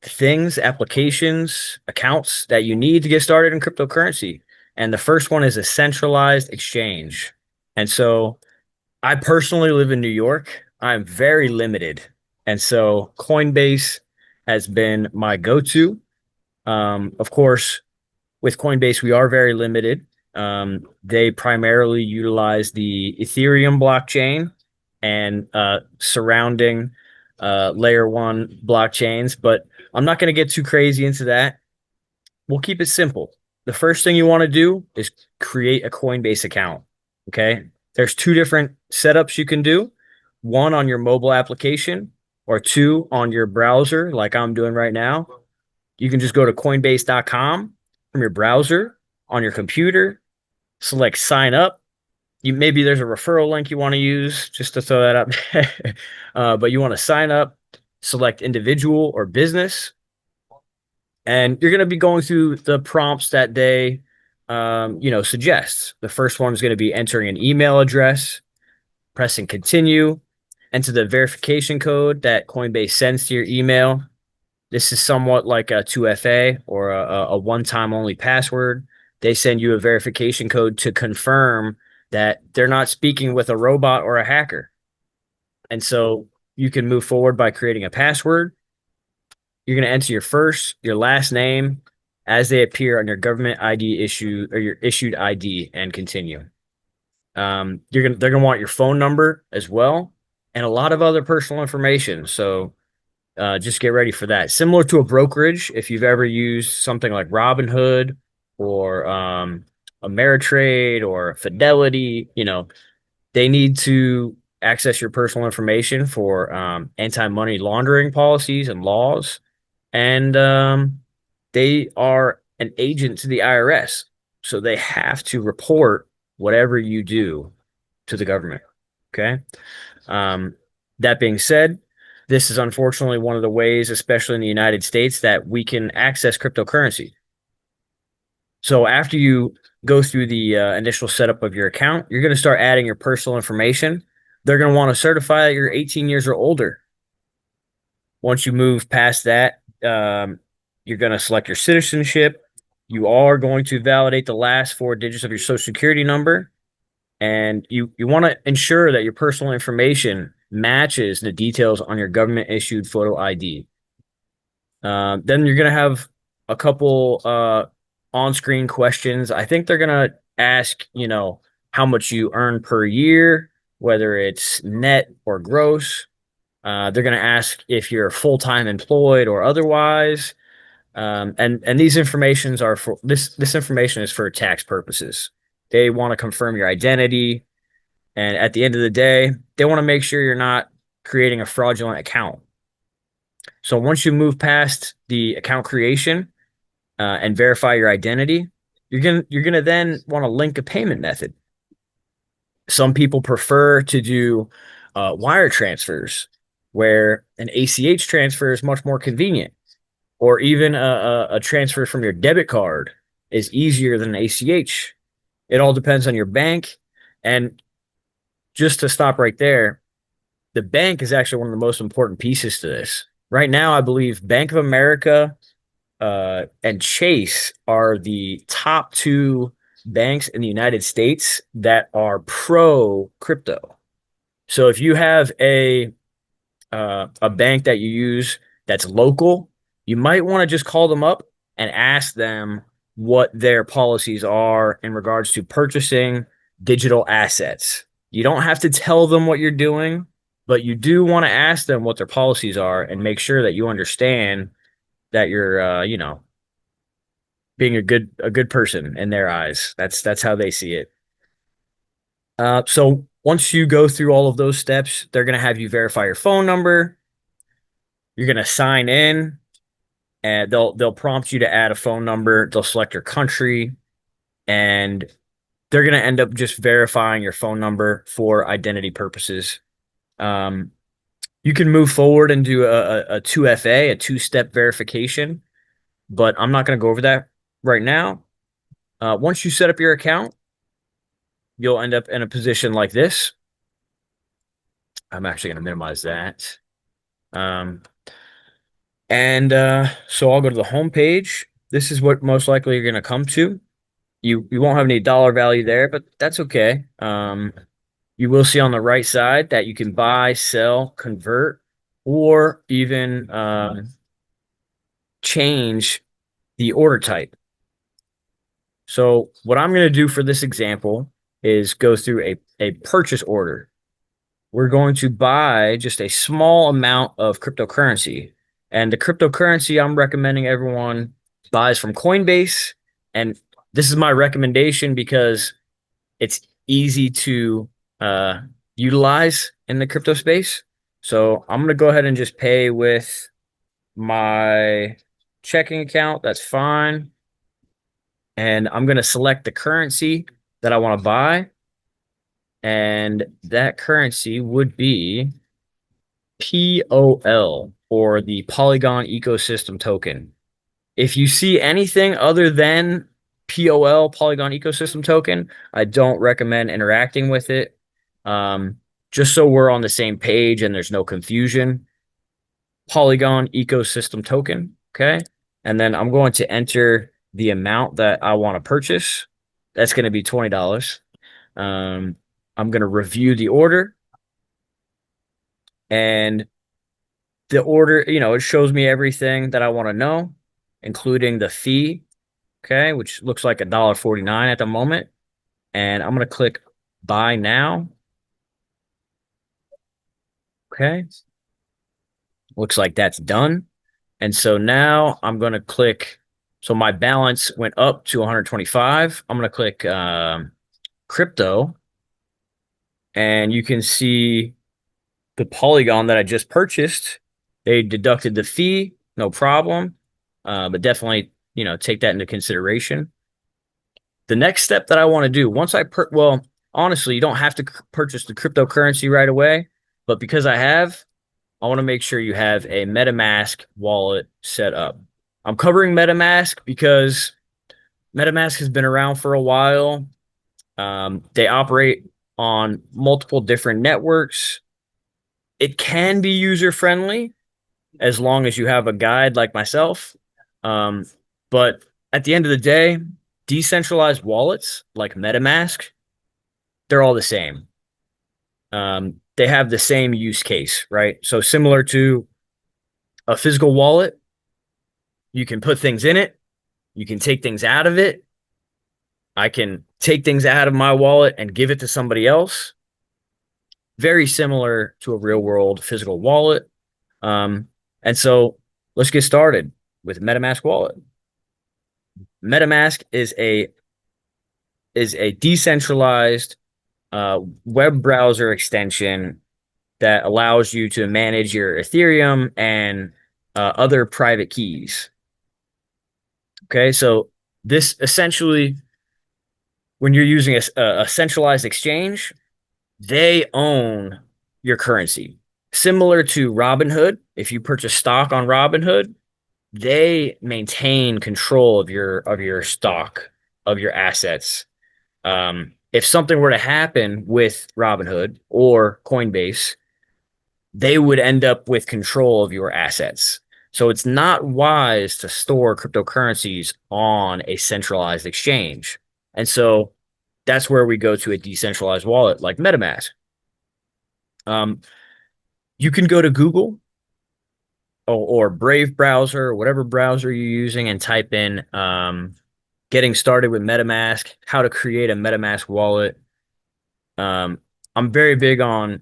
things, applications, accounts that you need to get started in cryptocurrency. And the first one is a centralized exchange. And so I personally live in New York. I'm very limited. And so Coinbase has been my go-to. Of course, with Coinbase, we are very limited. They primarily utilize the Ethereum blockchain and surrounding layer one blockchains, but I'm not going to get too crazy into that. We'll keep it simple. The first thing you want to do is create a Coinbase account. Okay. There's two different setups you can do, one on your mobile application or two on your browser, like I'm doing right now. You can just go to coinbase.com from your browser on your computer, select sign up. Maybe there's a referral link you want to use just to throw that up. But you want to sign up, select individual or business, and you're going to be going through the prompts that they suggest. The first one is going to be entering an email address, pressing continue, enter the verification code that Coinbase sends to your email. This is somewhat like a 2FA or a one-time only password. They send you a verification code to confirm that they're not speaking with a robot or a hacker. And so you can move forward by creating a password. You're going to enter your first, your last name as they appear on your government ID issue or your issued ID and continue. They're gonna want your phone number as well and a lot of other personal information. So just get ready for that. Similar to a brokerage, if you've ever used something like Robinhood or Ameritrade or Fidelity, they need to access your personal information for anti-money laundering policies and laws. And they are an agent to the IRS. So they have to report whatever you do to the government. Okay. That being said, this is unfortunately one of the ways, especially in the United States, that we can access cryptocurrency. So after you go through the initial setup of your account, you're going to start adding your personal information. They're going to want to certify that you're 18 years or older. Once you move past that, you're going to select your citizenship. You are going to validate the last four digits of your social security number. And you want to ensure that your personal information matches the details on your government issued photo ID. Then you're going to have a couple on-screen questions. I think they're going to ask, how much you earn per year, whether it's net or gross. They're going to ask if you're full-time employed or otherwise. And these informations are for this information is for tax purposes. They want to confirm your identity. And at the end of the day, they want to make sure you're not creating a fraudulent account. So once you move past the account creation and verify your identity, you're gonna then want to link a payment method. Some people prefer to do wire transfers, where an ACH transfer is much more convenient, or even a transfer from your debit card is easier than an ACH. It all depends on your bank. And just to stop right there, the bank is actually one of the most important pieces to this. Right now, I believe Bank of America and Chase are the top two banks in the United States that are pro crypto. So if you have a bank that you use that's local, you might want to just call them up and ask them what their policies are in regards to purchasing digital assets. You don't have to tell them what you're doing, but you do want to ask them what their policies are and make sure that you understand that you're, being a good person in their eyes. That's how they see it. So once you go through all of those steps, they're going to have you verify your phone number. You're going to sign in, and they'll prompt you to add a phone number. They'll select your country, and they're going to end up just verifying your phone number for identity purposes. You can move forward and do a 2FA, a two-step verification, but I'm not going to go over that right now. Once you set up your account, you'll end up in a position like this. I'm actually going to minimize that. So I'll go to the home page. This is what most likely you're going to come to. You won't have any dollar value there, but that's okay. You will see on the right side that you can buy, sell, convert, or even change the order type. So what I'm going to do for this example is go through a purchase order. We're going to buy just a small amount of cryptocurrency. And the cryptocurrency I'm recommending everyone buys from Coinbase. And this is my recommendation because it's easy to utilize in the crypto space. So I'm going to go ahead and just pay with my checking account. That's fine. And I'm going to select the currency that I want to buy. And that currency would be POL, or the Polygon Ecosystem Token. If you see anything other than POL, Polygon Ecosystem Token, I don't recommend interacting with it. Just so we're on the same page and there's no confusion. Polygon Ecosystem Token, okay? And then I'm going to enter the amount that I want to purchase. That's going to be $20. I'm going to review the order. And the order, it shows me everything that I want to know, including the fee, okay, which looks like $1.49 at the moment. And I'm going to click buy now. Okay. Looks like that's done. And so now I'm going to click. So my balance went up to 125. I'm going to click crypto. And you can see the Polygon that I just purchased. They deducted the fee, no problem. But definitely, take that into consideration. The next step that I want to do, once well, honestly, you don't have to purchase the cryptocurrency right away. But because I want to make sure you have a MetaMask wallet set up. I'm covering MetaMask because MetaMask has been around for a while. They operate on multiple different networks. It can be user-friendly as long as you have a guide like myself. But at the end of the day, decentralized wallets like MetaMask, they're all the same. They have the same use case, right? So similar to a physical wallet, you can put things in it, you can take things out of it. I can take things out of my wallet and give it to somebody else. Very similar to a real world physical wallet. And so let's get started with MetaMask wallet. MetaMask is a decentralized web browser extension that allows you to manage your Ethereum and other private keys. Okay, so this essentially, when you're using a centralized exchange, they own your currency. Similar to Robinhood, if you purchase stock on Robinhood, they maintain control of your stock, of your assets. If something were to happen with Robinhood or Coinbase, they would end up with control of your assets. So it's not wise to store cryptocurrencies on a centralized exchange. And so that's where we go to a decentralized wallet like MetaMask. You can go to Google or Brave browser, or whatever browser you're using, and type in getting started with MetaMask, how to create a MetaMask wallet. I'm very big on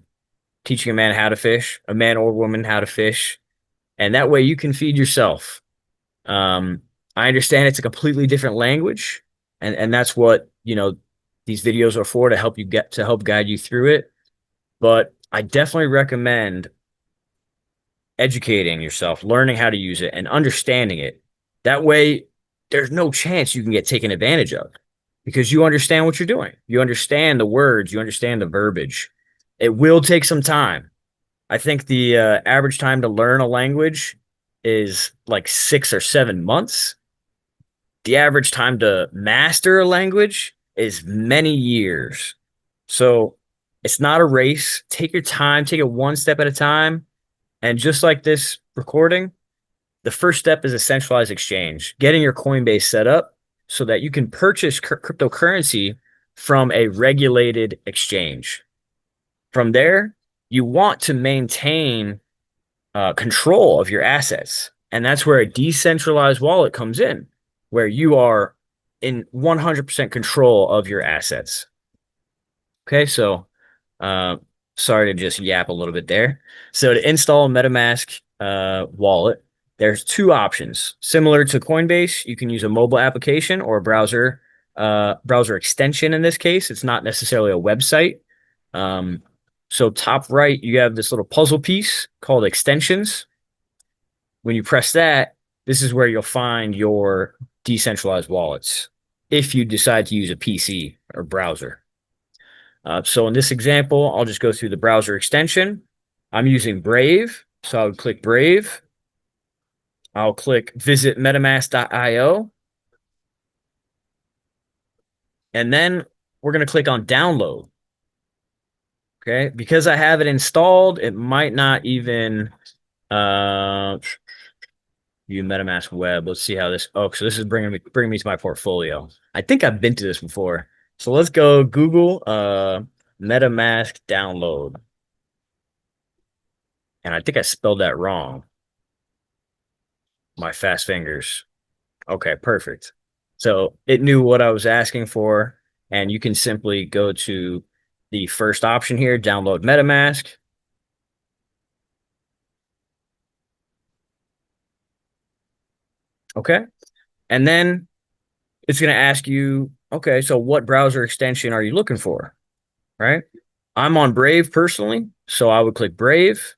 teaching a man how to fish, a man or woman how to fish, and that way you can feed yourself. I understand it's a completely different language, and that's what these videos are for, to help guide you through it. But I definitely recommend educating yourself, learning how to use it, and understanding it. That way, there's no chance you can get taken advantage of because you understand what you're doing. You understand the words, you understand the verbiage. It will take some time. I think the average time to learn a language is like 6 or 7 months. The average time to master a language is many years. So it's not a race. Take your time, take it one step at a time. And just like this recording, the first step is a centralized exchange, getting your Coinbase set up so that you can purchase cryptocurrency from a regulated exchange. From there, you want to maintain control of your assets. And that's where a decentralized wallet comes in, where you are in 100% control of your assets. Okay, so sorry to just yap a little bit there. So to install a MetaMask wallet, there's two options. Similar to Coinbase, you can use a mobile application or a browser extension. In this case, it's not necessarily a website. So top right, you have this little puzzle piece called extensions. When you press that, this is where you'll find your decentralized wallets if you decide to use a PC or browser. So in this example, I'll just go through the browser extension. I'm using Brave, so I would click Brave. I'll click visit metamask.io. And then we're going to click on download. Okay, because I have it installed, it might not even view MetaMask web. Let's see how this. Oh, so this is bringing me to my portfolio. I think I've been to this before. So let's go Google MetaMask download. And I think I spelled that wrong. My fast fingers. Okay, perfect. So it knew what I was asking for, and you can simply go to the first option here, download MetaMask. Okay. And then it's going to ask you, okay, so what browser extension are you looking for? Right? I'm on Brave personally, so I would click Brave.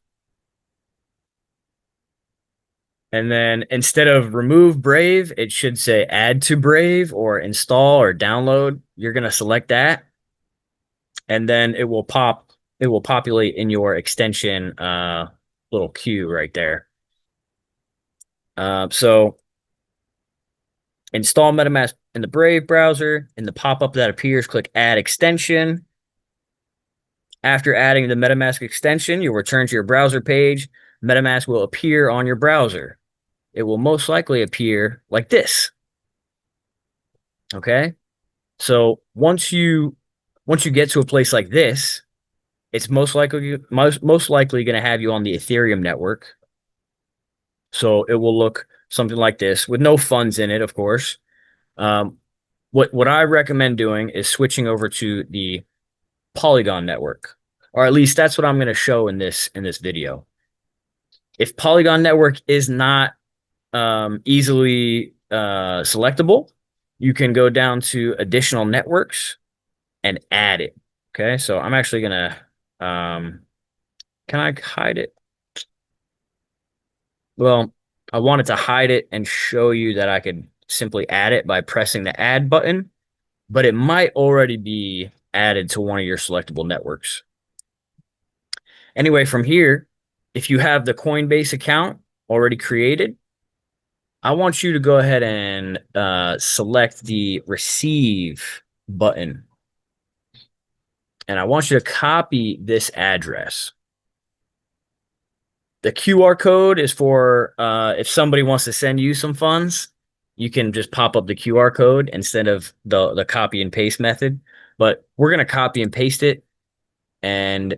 And then instead of remove Brave, it should say add to Brave or install or download. You're going to select that. And then it will populate in your extension little queue right there. So install MetaMask in the Brave browser. In the pop-up that appears, click add extension. After adding the MetaMask extension, you'll return to your browser page. MetaMask will appear on your browser. It will most likely appear like this. Okay? So once you get to a place like this, it's most likely going to have you on the Ethereum network. So it will look something like this with no funds in it, of course. what I recommend doing is switching over to the Polygon network, or at least that's what I'm going to show in this video. If Polygon network is not easily selectable, you can go down to additional networks and add it. Okay, so I'm actually gonna can I hide it? Well, I wanted to hide it and show you that I could simply add it by pressing the add button, but it might already be added to one of your selectable networks. Anyway, from here, if you have the Coinbase account already created, I want you to go ahead and select the receive button. And I want you to copy this address. The QR code is for if somebody wants to send you some funds, you can just pop up the QR code instead of the copy and paste method. But we're going to copy and paste it. And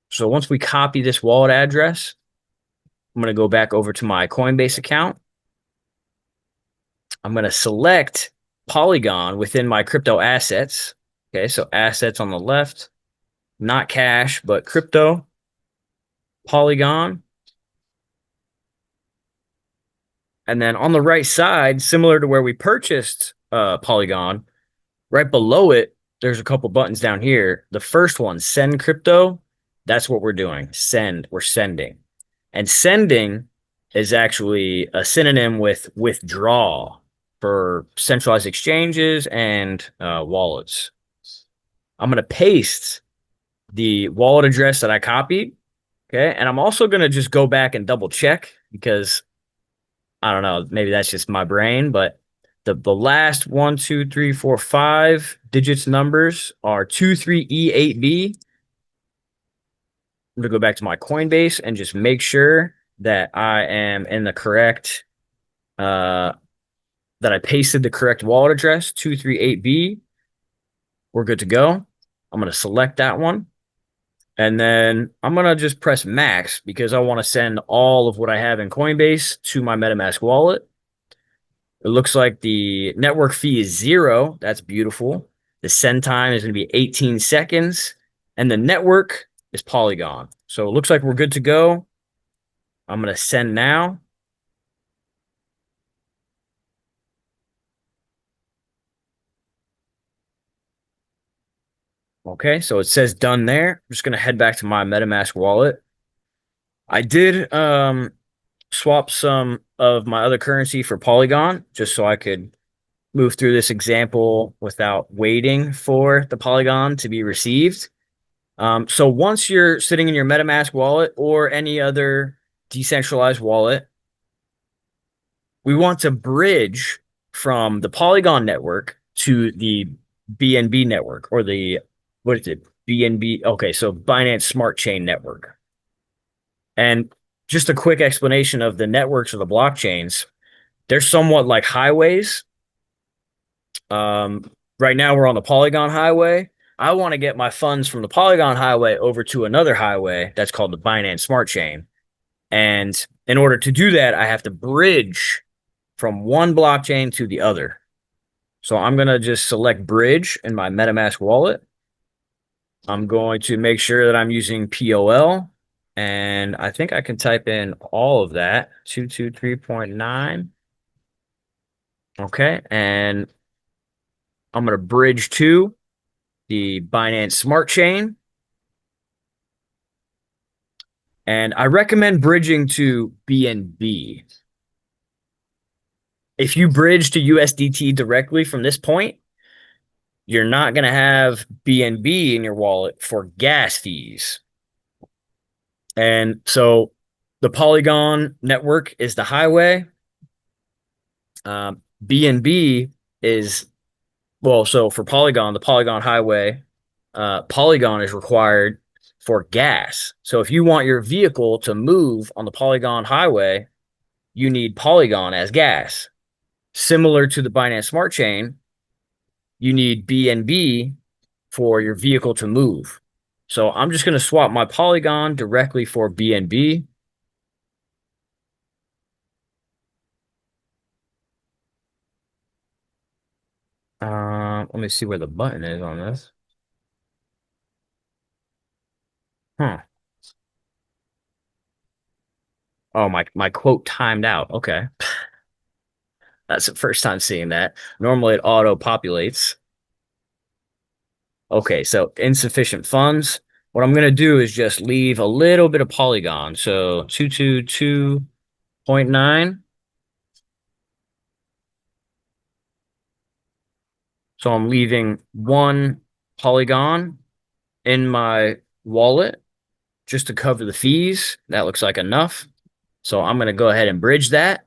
so once we copy this wallet address, I'm going to go back over to my Coinbase account. I'm going to select Polygon within my crypto assets. Okay, so assets on the left, not cash, but crypto, Polygon. And then on the right side, similar to where we purchased Polygon, right below it, there's a couple buttons down here. The first one, send crypto, that's what we're doing. Send, we're sending. And sending is actually a synonym with withdraw for centralized exchanges and wallets. I'm going to paste the wallet address that I copied. Okay. And I'm also going to just go back and double check because I don't know, maybe that's just my brain, but the last 1, 2, 3, 4, 5 digits numbers are 23E8B. I'm going to go back to my Coinbase and just make sure that I am in the correct, that I pasted the correct wallet address, 238B. We're good to go. I'm going to select that one. And then I'm going to just press max because I want to send all of what I have in Coinbase to my MetaMask wallet. It looks like the network fee is 0. That's beautiful. The send time is going to be 18 seconds. And the network is Polygon. So it looks like we're good to go. I'm going to send now. Okay, so it says done there. I'm just going to head back to my MetaMask wallet. I did swap some of my other currency for Polygon just so I could move through this example without waiting for the Polygon to be received. So once you're sitting in your MetaMask wallet or any other decentralized wallet, we want to bridge from the Polygon network to the BNB network or the, what is it? BNB. Okay, so Binance Smart Chain Network. And just a quick explanation of the networks or the blockchains. They're somewhat like highways. Right now we're on the Polygon highway. I want to get my funds from the Polygon highway over to another highway that's called the Binance Smart Chain. And in order to do that, I have to bridge from one blockchain to the other. So I'm going to just select bridge in my MetaMask wallet. I'm going to make sure that I'm using POL. And I think I can type in all of that, 223.9. Okay. And I'm going to bridge to the Binance Smart Chain. And I recommend bridging to BNB. If you bridge to USDT directly from this point, you're not going to have BNB in your wallet for gas fees. And so the Polygon network is the highway. BNB is, well, so for Polygon, the Polygon highway, Polygon is required for gas. So if you want your vehicle to move on the Polygon highway, you need Polygon as gas. Similar to the Binance Smart Chain, you need BNB for your vehicle to move. So I'm just going to swap my Polygon directly for BNB. let me see where the button is on this. Huh. Oh, my quote timed out. Okay. That's the first time seeing that. Normally it auto populates. Okay, so insufficient funds. What I'm going to do is just leave a little bit of polygon. So 222.9. So I'm leaving one polygon in my wallet just to cover the fees. That looks like enough. So I'm going to go ahead and bridge that.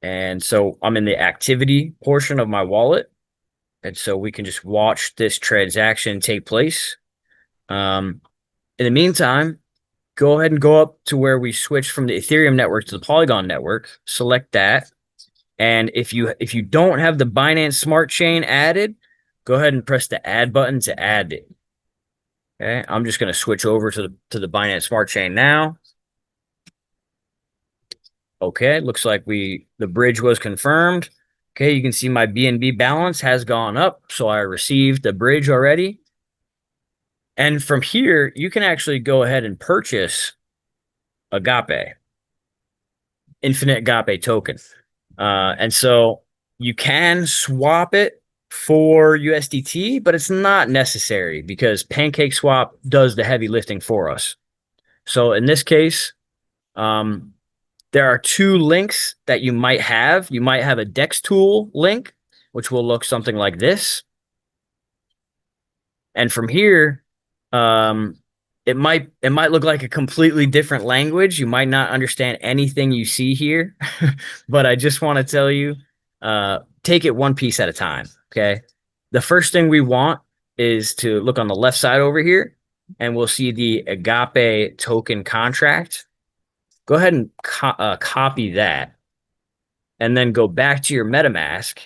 And so I'm in the activity portion of my wallet. And so we can just watch this transaction take place. In the meantime, go ahead and go up to where we switch from the Ethereum network to the Polygon network. Select that. And if you don't have the Binance Smart Chain added, go ahead and press the add button to add it. Okay, I'm just going to switch over to the Binance Smart Chain now. Okay, looks like the bridge was confirmed. Okay, you can see my BNB balance has gone up, so I received the bridge already. And from here, you can actually go ahead and purchase Agape, Infinite Agape token. And so you can swap it for USDT, but it's not necessary because PancakeSwap does the heavy lifting for us. So in this case, there are two links that you might have. You might have a DEX tool link, which will look something like this. And from here, it might look like a completely different language. You might not understand anything you see here, but I just want to tell you, take it one piece at a time. Okay. The first thing we want is to look on the left side over here, and we'll see the Agape token contract. Go ahead and copy that, and then go back to your MetaMask.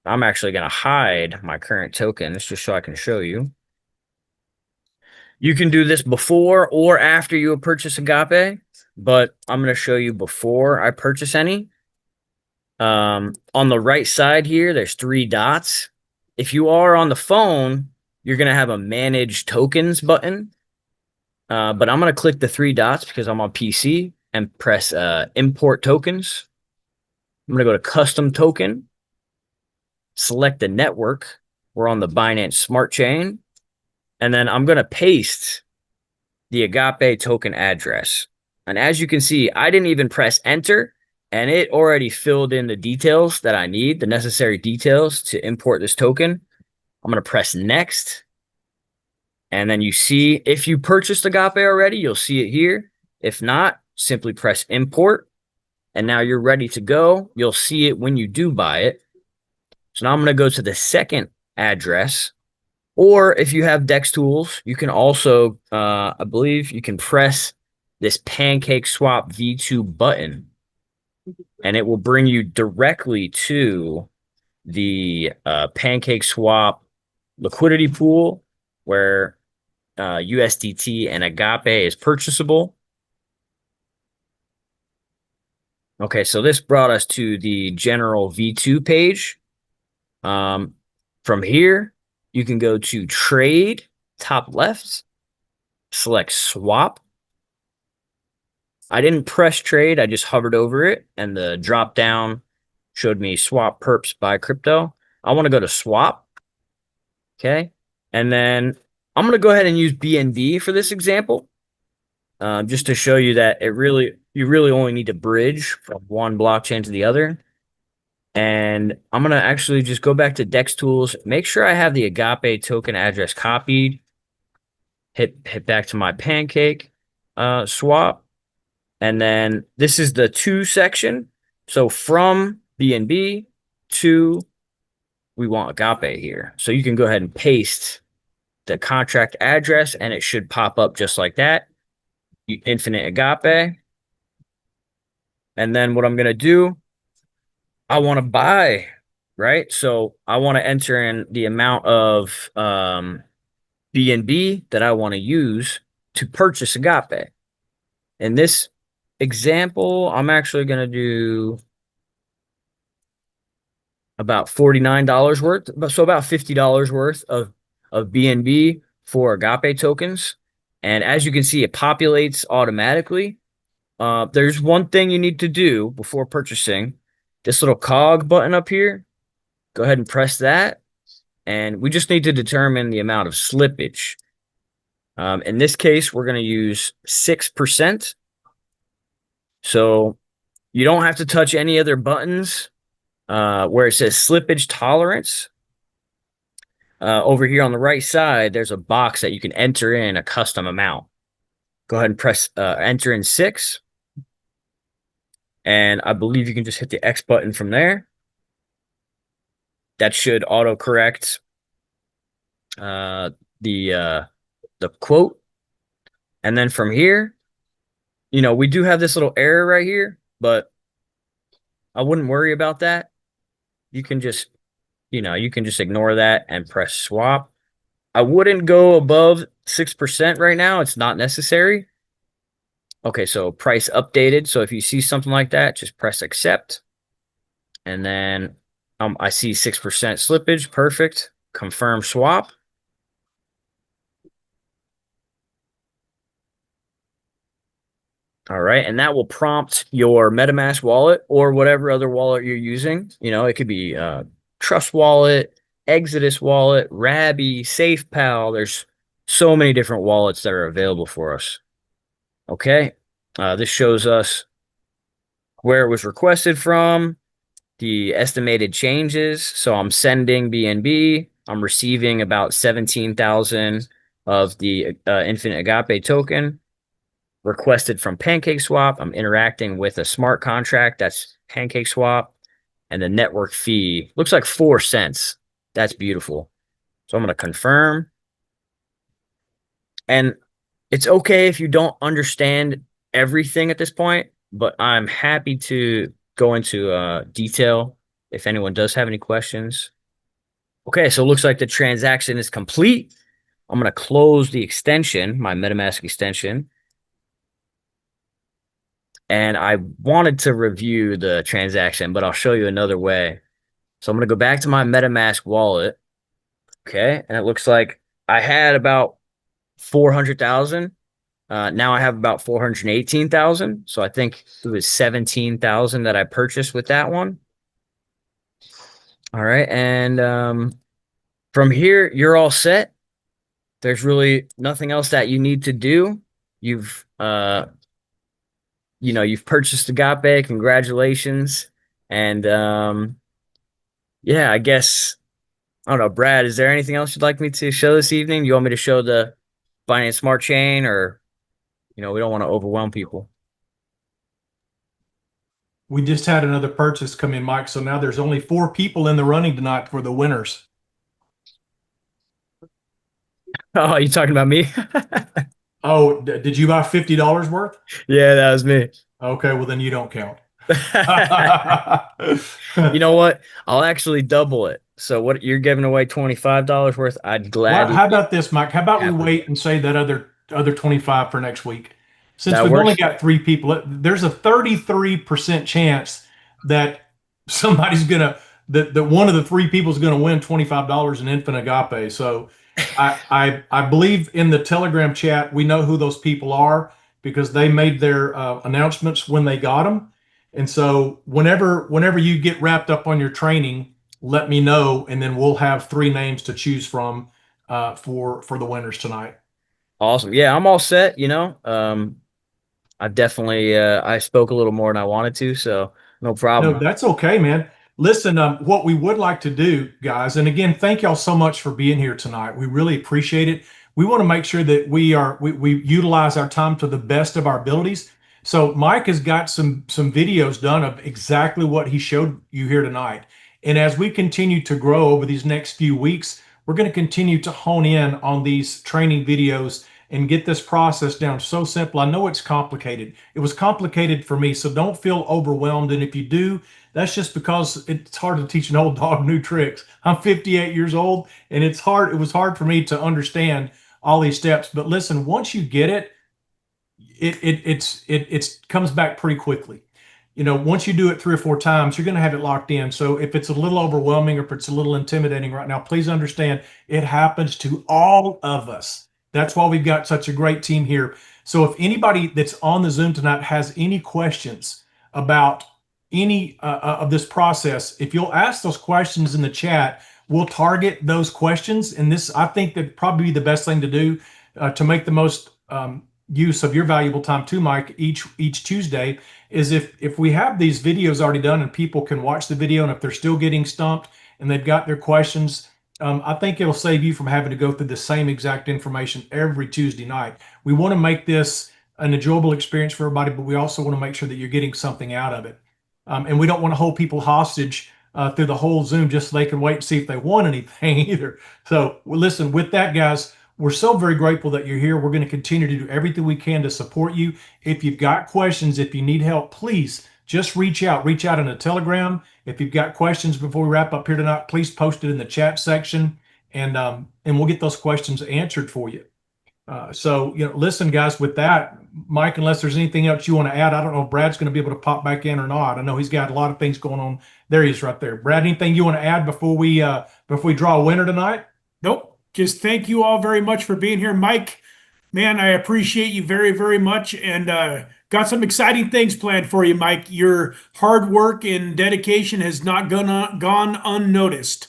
I'm actually going to hide my current tokens just so I can show you. You can do this before or after you purchase Agape, but I'm going to show you before I purchase any. On the right side here, there's 3 dots. If you are on the phone, you're going to have a Manage Tokens button. But I'm going to click the 3 dots because I'm on PC and press Import Tokens. I'm going to go to Custom Token, select the network. We're on the Binance Smart Chain. And then I'm going to paste the Agape token address. And as you can see, I didn't even press enter, and it already filled in the details that I need, the necessary details to import this token. I'm going to press next. And then you see, if you purchased Agape already, you'll see it here. If not, simply press import. And now you're ready to go. You'll see it when you do buy it. So now I'm going to go to the second address. Or if you have DEX tools, you can also, I believe you can press this PancakeSwap V2 button, and it will bring you directly to the PancakeSwap liquidity pool where USDT and Agape is purchasable. Okay, so this brought us to the general V2 page. From here, you can go to trade, top left, select swap. I didn't press trade, I just hovered over it, and the drop down showed me swap perps by crypto. I want to go to swap. Okay. And then I'm going to go ahead and use BNB for this example. Just to show you that you really only need to bridge from one blockchain to the other. And I'm going to actually just go back to DEX tools, make sure I have the Agape token address copied, hit back to my Pancake swap. And then this is the to section. So from BNB to, we want Agape here. So you can go ahead and paste the contract address and it should pop up just like that. Infinite Agape. And then what I'm going to do, I want to buy, right? So I want to enter in the amount of BNB that I want to use to purchase Agape. In this example, I'm actually going to do about $49 worth, so about $50 worth of BNB for Agape tokens. And as you can see, it populates automatically. There's one thing you need to do before purchasing. This little cog button up here, go ahead and press that. And we just need to determine the amount of slippage. In this case, we're going to use 6%. So you don't have to touch any other buttons where it says slippage tolerance. Over here on the right side, there's a box that you can enter in a custom amount. Go ahead and press enter in 6. And I believe you can just hit the X button from there. That should autocorrect the quote. And then from here, we do have this little error right here, but I wouldn't worry about that. You can just ignore that and press swap. I wouldn't go above 6% right now. It's not necessary. Okay, so price updated. So if you see something like that, just press accept. And then I see 6% slippage. Perfect. Confirm swap. All right, and that will prompt your MetaMask wallet or whatever other wallet you're using. It could be Trust Wallet, Exodus Wallet, Rabby, SafePal. There's so many different wallets that are available for us. Okay, this shows us where it was requested from, the estimated changes. So I'm sending BNB. I'm receiving about 17,000 of the Infinite Agape token requested from PancakeSwap. I'm interacting with a smart contract. That's PancakeSwap. And the network fee looks like 4 cents. That's beautiful. So I'm going to confirm. And it's okay if you don't understand everything at this point, but I'm happy to go into detail if anyone does have any questions. Okay, so it looks like the transaction is complete. I'm going to close the extension, my MetaMask extension. And I wanted to review the transaction, but I'll show you another way. So I'm going to go back to my MetaMask wallet. Okay, and it looks like I had about 400,000. Now I have about 418,000. So I think it was 17,000 that I purchased with that one. All right, and from here, you're all set. There's really nothing else that you need to do. You've purchased Agape. Congratulations. And yeah, I guess, I don't know, Brad, is there anything else you'd like me to show this evening? You want me to show the Binance Smart Chain, or, we don't want to overwhelm people? We just had another purchase come in, Mike. So now there's only 4 people in the running tonight for the winners. Oh, you talking about me? Oh, did you buy $50 worth? Yeah, that was me. Okay, well then you don't count. You know what? I'll actually double it. So what, you're giving away $25 worth? I'd gladly. How about this, Mike? How about we wait and say that other 25 for next week? Since we've only got 3 people, there's a 33% chance that somebody's gonna that one of the 3 people is gonna win $25 in Infinite Agape. So I believe in the Telegram chat we know who those people are because they made their announcements when they got them. And so whenever you get wrapped up on your training, let me know, and then we'll have 3 names to choose from for the winners tonight. Awesome. Yeah, I'm all set. I definitely I spoke a little more than I wanted to, so no problem. No, that's okay, man. Listen, what we would like to do, guys, and again, thank y'all so much for being here tonight. We really appreciate it. We want to make sure that we utilize our time to the best of our abilities. So Mike has got some videos done of exactly what he showed you here tonight. And as we continue to grow over these next few weeks, we're going to continue to hone in on these training videos and get this process down so simple. I know it's complicated. It was complicated for me, so don't feel overwhelmed. And if you do, that's just because it's hard to teach an old dog new tricks. I'm 58 years old, and it was hard for me to understand all these steps. But listen, once you get it, it comes back pretty quickly. once you do it 3 or 4 times, you're going to have it locked in. So if it's a little overwhelming or if it's a little intimidating right now, please understand it happens to all of us. That's why we've got such a great team here. So if anybody that's on the Zoom tonight has any questions about any of this process, if you'll ask those questions in the chat, we'll target those questions. And this, I think, that probably be the best thing to do to make the most use of your valuable time too, Mike, each Tuesday, is if we have these videos already done and people can watch the video, and if they're still getting stumped and they've got their questions, I think it'll save you from having to go through the same exact information every Tuesday night. We want to make this an enjoyable experience for everybody, but we also want to make sure that you're getting something out of it. And we don't want to hold people hostage through the whole Zoom just so they can wait and see if they want anything either. So listen, with that, guys, we're so very grateful that you're here. We're going to continue to do everything we can to support you. If you've got questions, if you need help, please just reach out. Reach out in a Telegram. If you've got questions before we wrap up here tonight, please post it in the chat section, and we'll get those questions answered for you. So, listen, guys, with that, Mike, unless there's anything else you want to add, I don't know if Brad's going to be able to pop back in or not. I know he's got a lot of things going on. There he is right there. Brad, anything you want to add before we draw a winner tonight? Nope. Just thank you all very much for being here. Mike, man, I appreciate you very, very much, and got some exciting things planned for you, Mike. Your hard work and dedication has not gone unnoticed.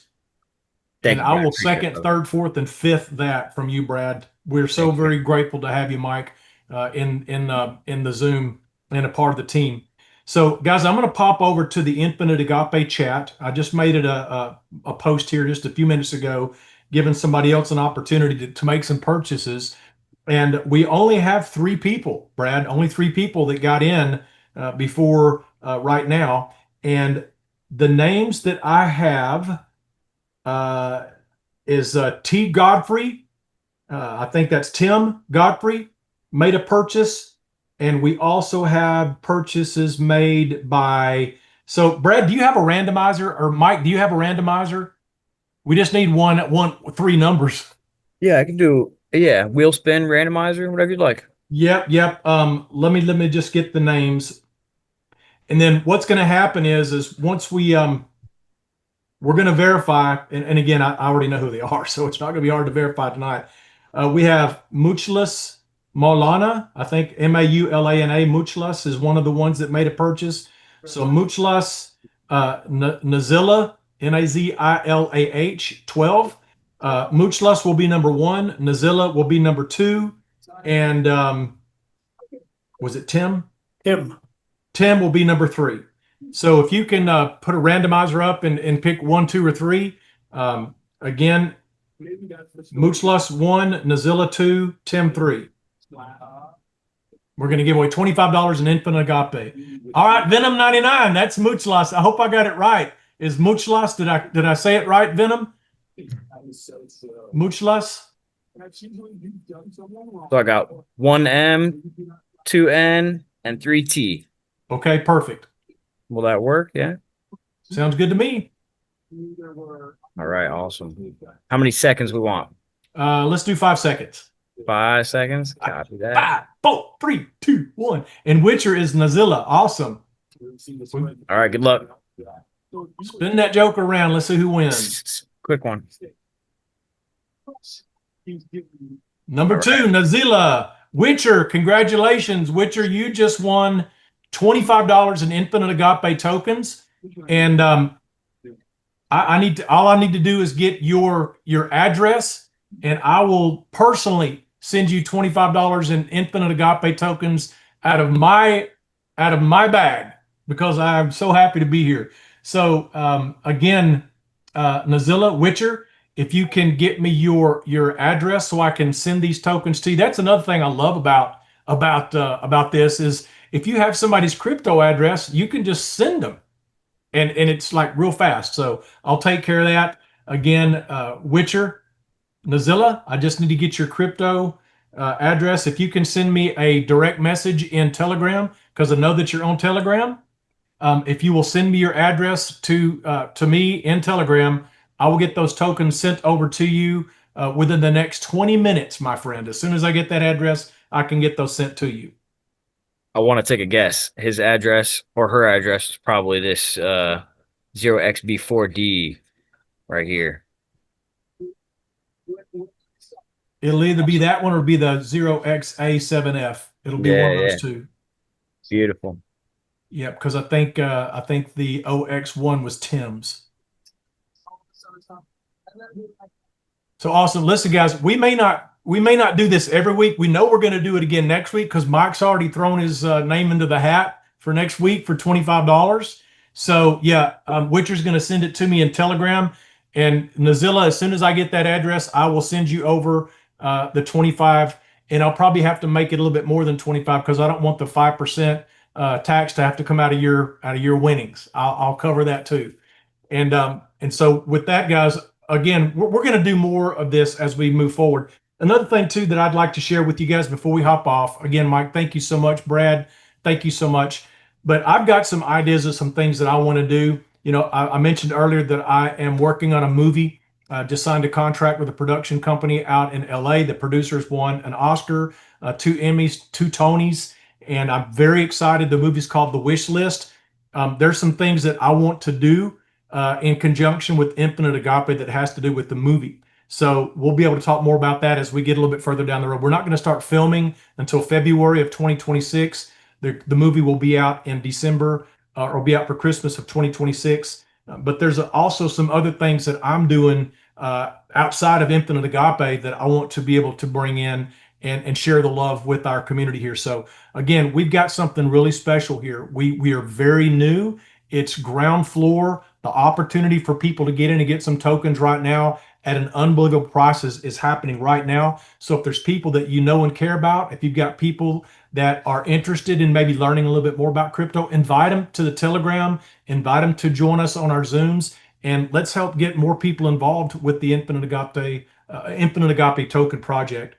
And I will second, third, fourth, and fifth that from you, Brad. We're so very grateful to have you, Mike, in the Zoom and a part of the team. So, guys, I'm going to pop over to the Infinite Agape chat. I just made it a post here just a few minutes ago, giving somebody else an opportunity to make some purchases. And we only have 3 people, Brad, only 3 people that got in before right now. And the names that I have is T. Godfrey. I think that's Tim Godfrey made a purchase. And we also have purchases made by, so Brad, do you have a randomizer, or Mike, do you have a randomizer? We just need 3 numbers. Yeah, I can do, wheel spin, randomizer, whatever you'd like. Yep. Let me just get the names. And then what's going to happen is once we're going to verify, and again, I already know who they are, so it's not going to be hard to verify tonight. We have Muchlas Maulana. I think Maulana, Muchlas is one of the ones that made a purchase. So Muchlas Nazila, Nazilah 12. Muchlas will be number 1. Nazila will be number 2. And was it Tim? Tim will be number 3. So if you can put a randomizer up and pick 1, 2, or 3, again, Muchlas 1, Nazila 2, Tim 3. We're going to give away $25 in Infinite Agape. All right, Venom 99. That's Muchlas. I hope I got it right. Is Muchlas? Did I say it right, Venom? Muchlas. So I got 1M, 2N, and 3T. Okay, perfect. Will that work? Yeah. Sounds good to me. All right, awesome. How many seconds we want? Let's do 5 seconds. 5 seconds. Copy that. 5, 4, 3, 2, 1. And Witcher is Nazila. Awesome. All right, good luck. Spin that joker around. Let's see who wins. Quick one. Number 2, Nazila. Witcher, congratulations. Witcher, you just won $25 in Infinite Agape tokens. And all I need to do is get your address, and I will personally send you $25 in Infinite Agape tokens out of my bag, because I'm so happy to be here. So again, Nazila, Witcher, if you can get me your address so I can send these tokens to you. That's another thing I love about this is if you have somebody's crypto address, you can just send them, and it's like real fast. So I'll take care of that. Again, Witcher, Nazila, I just need to get your crypto address. If you can send me a direct message in Telegram, because I know that you're on Telegram. If you will send me your address to me in Telegram, I will get those tokens sent over to you within the next 20 minutes, my friend. As soon as I get that address, I can get those sent to you. I want to take a guess. His address or her address is probably this 0xb4D right here. It'll either be that one or be the 0XA7F. It'll be one Yeah, of those yeah. two. Beautiful. Yeah, because I think the OX1 was Tim's. So awesome. Listen, guys, we may not do this every week. We know we're going to do it again next week because Mike's already thrown his name into the hat for next week for $25. So yeah, Witcher's going to send it to me in Telegram. And Nazilla, as soon as I get that address, I will send you over the 25. And I'll probably have to make it a little bit more than 25 because I don't want the 5% tax to have to come out of your winnings. I'll cover that too. And so with that, guys, again, we're going to do more of this as we move forward. Another thing too that I'd like to share with you guys before we hop off. Again, Mike, thank you so much. Brad, thank you so much. But I've got some ideas of some things that I want to do. You know, I mentioned earlier that I am working on a movie. Just signed a contract with a production company out in LA. The producers won an Oscar, 2 Emmys, 2 Tonys, and I'm very excited. The movie's called The Wish List. There's some things that I want to do in conjunction with Infinite Agape that has to do with the movie. So we'll be able to talk more about that as we get a little bit further down the road. We're not going to start filming until February of 2026. The movie will be out in December or be out for Christmas of 2026. But there's also some other things that I'm doing outside of Infinite Agape that I want to be able to bring in and share the love with our community here. So again, we've got something really special here. We are very new. It's ground floor. The opportunity for people to get in and get some tokens right now at an unbelievable price is happening right now. So if there's people that you know and care about, if you've got people that are interested in maybe learning a little bit more about crypto, invite them to the Telegram, invite them to join us on our Zooms, and let's help get more people involved with the Infinite Agape token project.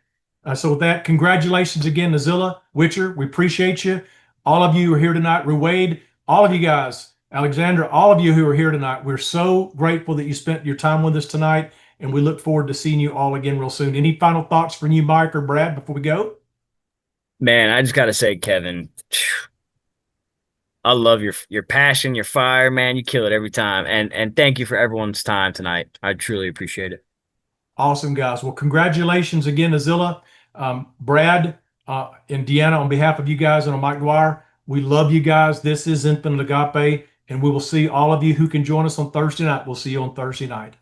So with that, congratulations again, Nazilla, Witcher. We appreciate you. All of you who are here tonight, Ruwaid, all of you guys, Alexandra, all of you who are here tonight. We're so grateful that you spent your time with us tonight, and we look forward to seeing you all again real soon. Any final thoughts from you, Mike or Brad, before we go? Man, I just gotta say, Kevin, I love your passion, your fire, man. You kill it every time. And thank you for everyone's time tonight. I truly appreciate it. Awesome, guys. Well, congratulations again, Azilla, Brad, and Deanna, on behalf of you guys and on Mike Dwyer. We love you guys. This is Infinite Agape, and we will see all of you who can join us on Thursday night. We'll see you on Thursday night.